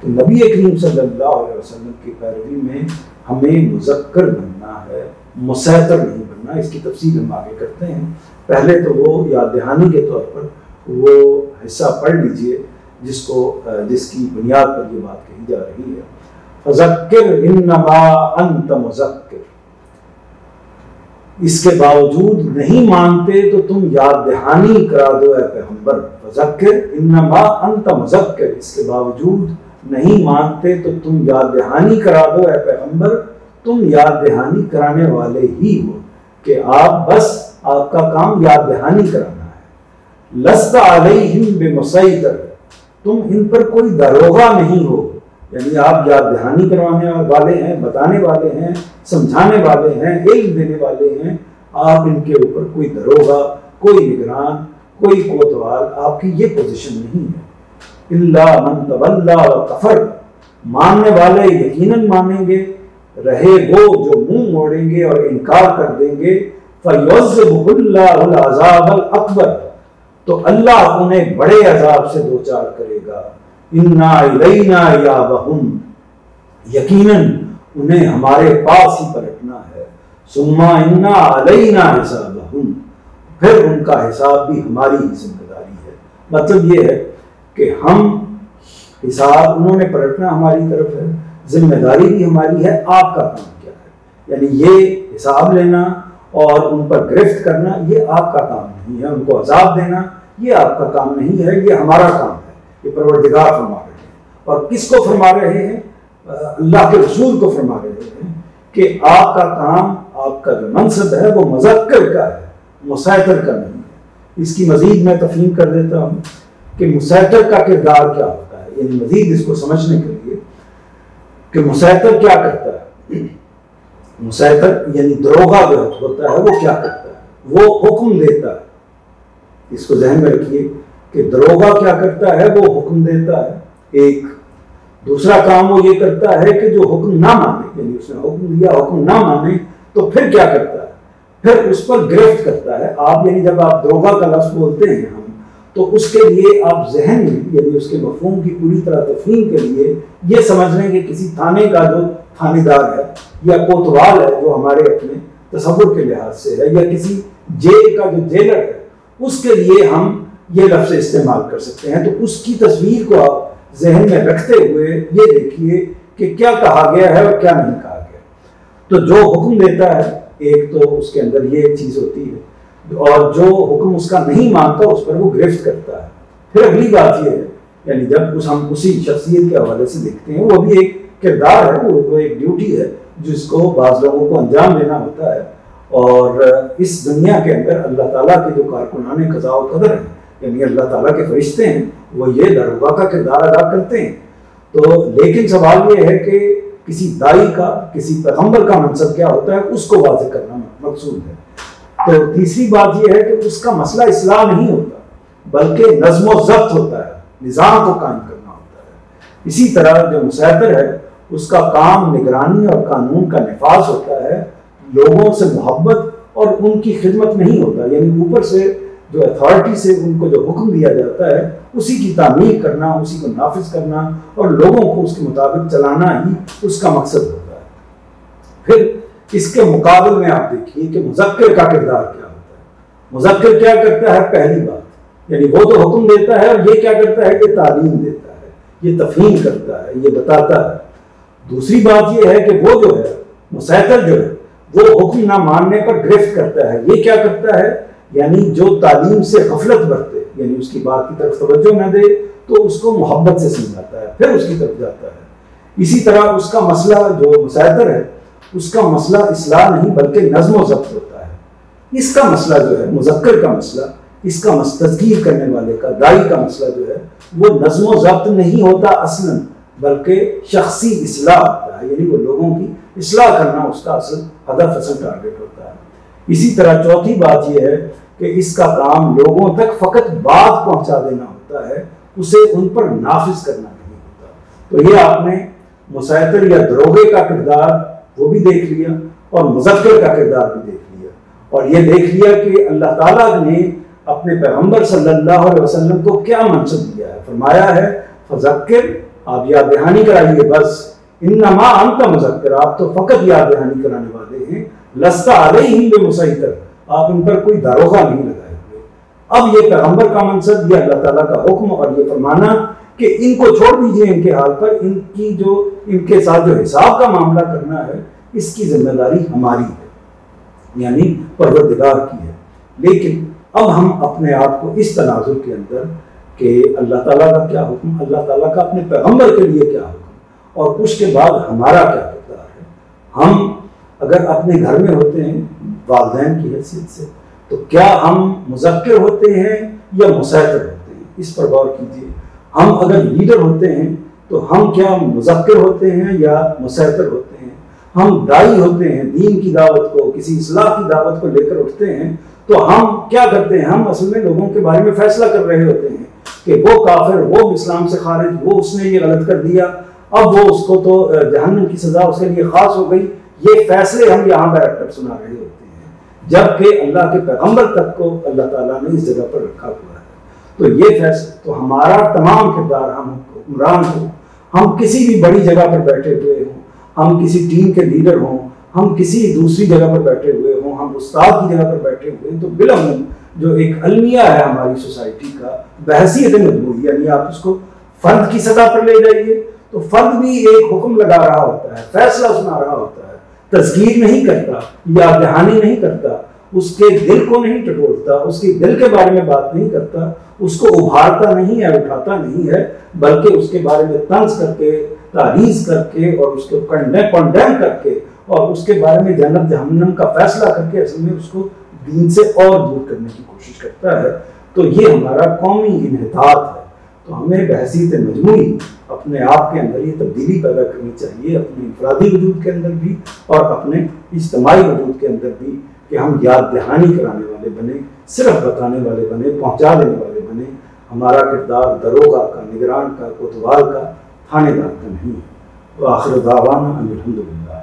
کہ نبی کریم صلی اللہ علیہ وسلم کی پیروی میں ہمیں مذکر بننا ہے، مسیطر نہیں بننا۔ اس کی تفصیل ہم آگے کرتے ہیں۔ پہلے تو وہ یاد دہانی کے طور پر وہ حصہ پڑھ لیجئے جس کی بنیاد پر یہ بات کہی جا رہی ہے، فذکر انما انت مذکر۔ اس کے باوجود نہیں مانتے تو تم یاد دہانی کرا دو اے پیغمبر، فذکر انما انت مذکر، اس کے باوجود نہیں مانتے تو تم یاد دہانی کرا دو اے پیغمبر، تم یاد دہانی کرانے والے ہی ہو کہ آپ کا کام یاد دہانی کرانا ہے۔ لست علیہم بمسیطر، تم ان پر کوئی داروغہ نہیں ہو، یعنی آپ یاد دہانی کروانے والے ہیں، بتانے والے ہیں، سمجھانے والے ہیں، علم دینے والے ہیں، آپ ان کے اوپر کوئی داروغہ، کوئی نگران، کوئی کوتوال، آپ کی یہ پوزیشن نہیں ہے۔ الا من تولی وکفر، ماننے والے یقیناً مانیں گے، رہے وہ جو منہ موڑیں گے اور انکار کر دیں گے، فَيُعَذِّبُهُ اللَّهُ الْعَذَابَ الْأَكْبَرَ، تو اللہ انہیں بڑے عذاب سے دوچار کرے گا۔ اِنَّا إِلَيْنَا إِيَابَهُمْ، یقیناً انہیں ہمارے پاس ہی پلٹنا ہے۔ ثُمَّ إِنَّا عَلَيْنَا حِسَابَهُمْ، پھر ان کا حساب بھی ہماری ہی ذمہ داری ہے۔ مطلب یہ ہے کہ ہم حساب، انہوں نے پلٹنا ہماری طرف ہے، ذمہ داری بھی ہماری ہے، آپ کا کام کیا ہے؟ یعنی یہ حساب لینا اور ان پر گرفت کرنا یہ آپ کا کام نہیں ہے، ان کو عذاب دینا یہ آپ کا کام نہیں ہے، یہ ہمارا کام ہے۔ یہ پروردگار فرما رہے ہیں، اور کس کو فرما رہے ہیں؟ اللہ کے رسول کو فرما رہے ہیں کہ آپ کا کام، آپ کا جو منصب ہے وہ مذکر کا ہے، مسیطر کا نہیں ہے۔ اس کی مزید میں تفہیم کر دیتا ہوں کہ مسیطر کا کردار کیا ہوتا ہے، یعنی مزید اس کو سمجھنے کے لیے کہ مسیطر کیا کرتا ہے۔ مسیطر یعنی دروغہ جو ہوتا ہے وہ کیا کرتا ہے؟ وہ حکم دیتا ہے۔ اس کو ذہن میں رکھیے کہ دروغہ کیا کرتا ہے؟ وہ حکم دیتا ہے ایک۔ دوسرا کام وہ یہ کرتا ہے کہ جو حکم نہ مانے، یعنی اس نے حکم دیا حکم نہ مانے تو پھر کیا کرتا ہے؟ پھر اس پر گرفت کرتا ہے۔ آپ یعنی جب آپ دروغہ کا لفظ بولتے ہیں ہم، تو اس کے لیے آپ ذہن میں یعنی اس کے مفہوم کی پوری طرح تفہیم کے لیے یہ سمجھ لیں کہ کسی تھانے کا جو تھانے دار ہے یا کوتوال ہے جو ہمارے اپنے تصور کے لحاظ سے ہے، یا کسی جیل کا جو جیلر ہے، اس کے لیے ہم یہ لفظ استعمال کر سکتے ہیں۔ تو اس کی تصویر کو آپ ذہن میں رکھتے ہوئے یہ دیکھیے کہ کیا کہا گیا ہے اور کیا نہیں کہا گیا۔ تو جو حکم دیتا ہے ایک تو اس کے اندر یہ چیز ہوتی ہے، اور جو حکم اس کا نہیں مانتا اس پر وہ گرفت کرتا ہے۔ پھر اگلی بات یہ ہے، یعنی جب ہم اسی شخصیت کے حوالے سے دیکھتے ہیں، وہ بھی ایک کردار ہے، وہ ایک ڈیوٹی ہے جس کو بعض لوگوں کو انجام دینا ہوتا ہے۔ اور اس دنیا کے اندر اللہ تعالیٰ کے جو کارکنان قضاء و قدر ہیں، یعنی اللہ تعالیٰ کے فرشتے ہیں، وہ یہ داروغہ کا کردار ادا کرتے ہیں۔ تو لیکن سوال یہ ہے کہ کسی داعی کا، کسی پیغمبر کا منصب کیا ہوتا ہے، اس کو واضح کرنا مقصود ہے۔ تو تیسری بات یہ ہے کہ اس کا مسئلہ اصلاح نہیں ہوتا بلکہ نظم و ضبط ہوتا ہے، نظام کو قائم کرنا ہوتا ہے۔ اسی طرح جو مسیطر ہے اس کا کام نگرانی اور قانون کا نفاذ ہوتا ہے، لوگوں سے محبت اور ان کی خدمت نہیں ہوتا، یعنی اوپر سے جو اتھارٹی سے ان کو جو حکم دیا جاتا ہے اسی کی تعمیل کرنا، اسی کو نافذ کرنا اور لوگوں کو اس کے مطابق چلانا ہی اس کا مقصد ہوتا ہے۔ پھر اس کے مقابل میں آپ دیکھیے کہ مذکر کا کردار کیا ہوتا ہے۔ مذکر کیا کرتا ہے؟ پہلی بات یعنی وہ تو حکم دیتا ہے، اور یہ کیا کرتا ہے؟ یہ تعلیم دیتا ہے، یہ تفہیم کرتا ہے، یہ بتاتا ہے۔ دوسری بات یہ ہے کہ وہ جو ہے مسیطر جو ہے وہ حکم نہ ماننے پر گرفت کرتا ہے۔ یہ کیا کرتا ہے؟ یعنی جو تعلیم سے غفلت برتے، یعنی اس کی بات کی طرف توجہ نہ دے، تو اس کو محبت سے سمجھاتا ہے، پھر اس کی طرف جاتا ہے۔ اسی طرح اس کا مسئلہ جو مسیطر ہے اس کا مسئلہ اصلاح نہیں بلکہ نظم و ضبط ہوتا ہے۔ اس کا مسئلہ جو ہے مذکر کا مسئلہ، اس کا تذکیر کرنے والے کا، داعی کا مسئلہ جو ہے وہ نظم و ضبط نہیں ہوتا اصلاً، بلکہ شخصی اصلاح ہوتا ہے، یعنی وہ لوگوں کی اصلاح کرنا اس کا اصل ہدف، اصل ٹارگیٹ ہوتا ہے۔ اسی طرح چوتھی بات یہ ہے کہ اس کا کام لوگوں تک فقط بات پہنچا دینا ہوتا ہے، اسے ان پر نافذ کرنا نہیں ہوتا۔ تو یہ آپ نے مسیطر یا دروغے کا کردار وہ بھی دیکھ لیا اور مذکر کا کردار بھی دیکھ لیا۔ اور یہ دیکھ لیا کہ اللہ تعالیٰ نے اپنے پیغمبر صلی اللہ علیہ وسلم کو کیا منصب دیا ہے. فرمایا ہے فذکر، آپ یاد دہانی کرائیے بس، انما انت مذکر، آپ تو فقط یاد دہانی کرانے والے ہیں، لست علیہم بمسیطر، آپ ان پر کوئی داروغہ نہیں لگائے ہوئے. اب یہ پیغمبر کا منصب، یہ اللہ تعالیٰ کا حکم اور یہ فرمانا کہ ان کو چھوڑ دیجئے ان کے حال پر، ان کے ساتھ جو حساب کا معاملہ کرنا ہے اس کی ذمہ داری ہماری ہے، یعنی پروردگار کی ہے. لیکن اب ہم اپنے آپ کو اس تناظر کے اندر کہ اللہ تعالیٰ کا کیا حکم، اللہ تعالیٰ کا اپنے پیغمبر کے لیے کیا حکم، اور اس کے بعد ہمارا کیا کردار ہے. ہم اگر اپنے گھر میں ہوتے ہیں والدین کی حیثیت سے تو کیا ہم مذکر ہوتے ہیں یا مسیطر ہوتے ہیں، اس پر غور کیجیے. ہم اگر لیڈر ہوتے ہیں تو ہم کیا مذکر ہوتے ہیں یا مسیطر ہوتے ہیں. ہم داعی ہوتے ہیں، دین کی دعوت کو، کسی اصلاح کی دعوت کو لے کر اٹھتے ہیں تو ہم کیا کرتے ہیں، ہم اصل میں لوگوں کے بارے میں فیصلہ کر رہے ہوتے ہیں کہ وہ کافر، وہ اسلام سے خارج، وہ اس نے یہ غلط کر دیا، اب وہ اس کو تو جہنم کی سزا اس کے لیے خاص ہو گئی. یہ فیصلے ہم یہاں بیٹھ کر سنا رہے ہوتے ہیں، جبکہ اللہ کے پیغمبر تک کو اللہ تعالیٰ نے اس جگہ پر رکھا ہوا ہے. تو یہ فیصلہ تو ہمارا تمام کردار، ہم حکمران ہوں، ہم کسی بھی بڑی جگہ پر بیٹھے ہوئے ہوں، ہم کسی ٹیم کے لیڈر ہوں، ہم کسی دوسری جگہ پر بیٹھے ہوئے ہوں، ہم استاد کی جگہ پر بیٹھے ہوئے ہیں، تو بالعموم جو ایک المیہ ہے ہماری سوسائٹی کا بحیثیت مجموعی، یعنی آپ اس کو فرد کی سطح پر لے جائیے تو فرد بھی ایک حکم لگا رہا ہوتا ہے، فیصلہ سنا رہا ہوتا ہے، تذکیر نہیں کرتا، یاد دہانی نہیں کرتا، اس کے دل کو نہیں ٹٹولتا، اس کے دل کے بارے میں بات نہیں کرتا، اس کو ابھارتا نہیں ہے، اٹھاتا نہیں ہے، بلکہ اس کے بارے میں طنز کر کے، تعریض کر کے اور اس کو کنڈیم کر کے اور اس کے بارے میں جنت جہنم کا فیصلہ کر کے اصل میں اس کو دین سے اور دور کرنے کی کوشش کرتا ہے. تو یہ ہمارا قومی انحطاط ہے. تو ہمیں بحیثیت مجموعی اپنے آپ کے اندر یہ تبدیلی پیدا کرنی چاہیے، اپنے انفرادی وجود کے اندر بھی اور اپنے اجتماعی وجود کے اندر بھی، کہ ہم یاد دہانی کرانے والے بنے، صرف بتانے والے بنے، پہنچا دینے والے بنے. ہمارا کردار دروغہ کا، نگران کا، کوتوال کا، تھانے دار کا نہیں ہے. وآخر دعوانا ان الحمد للہ.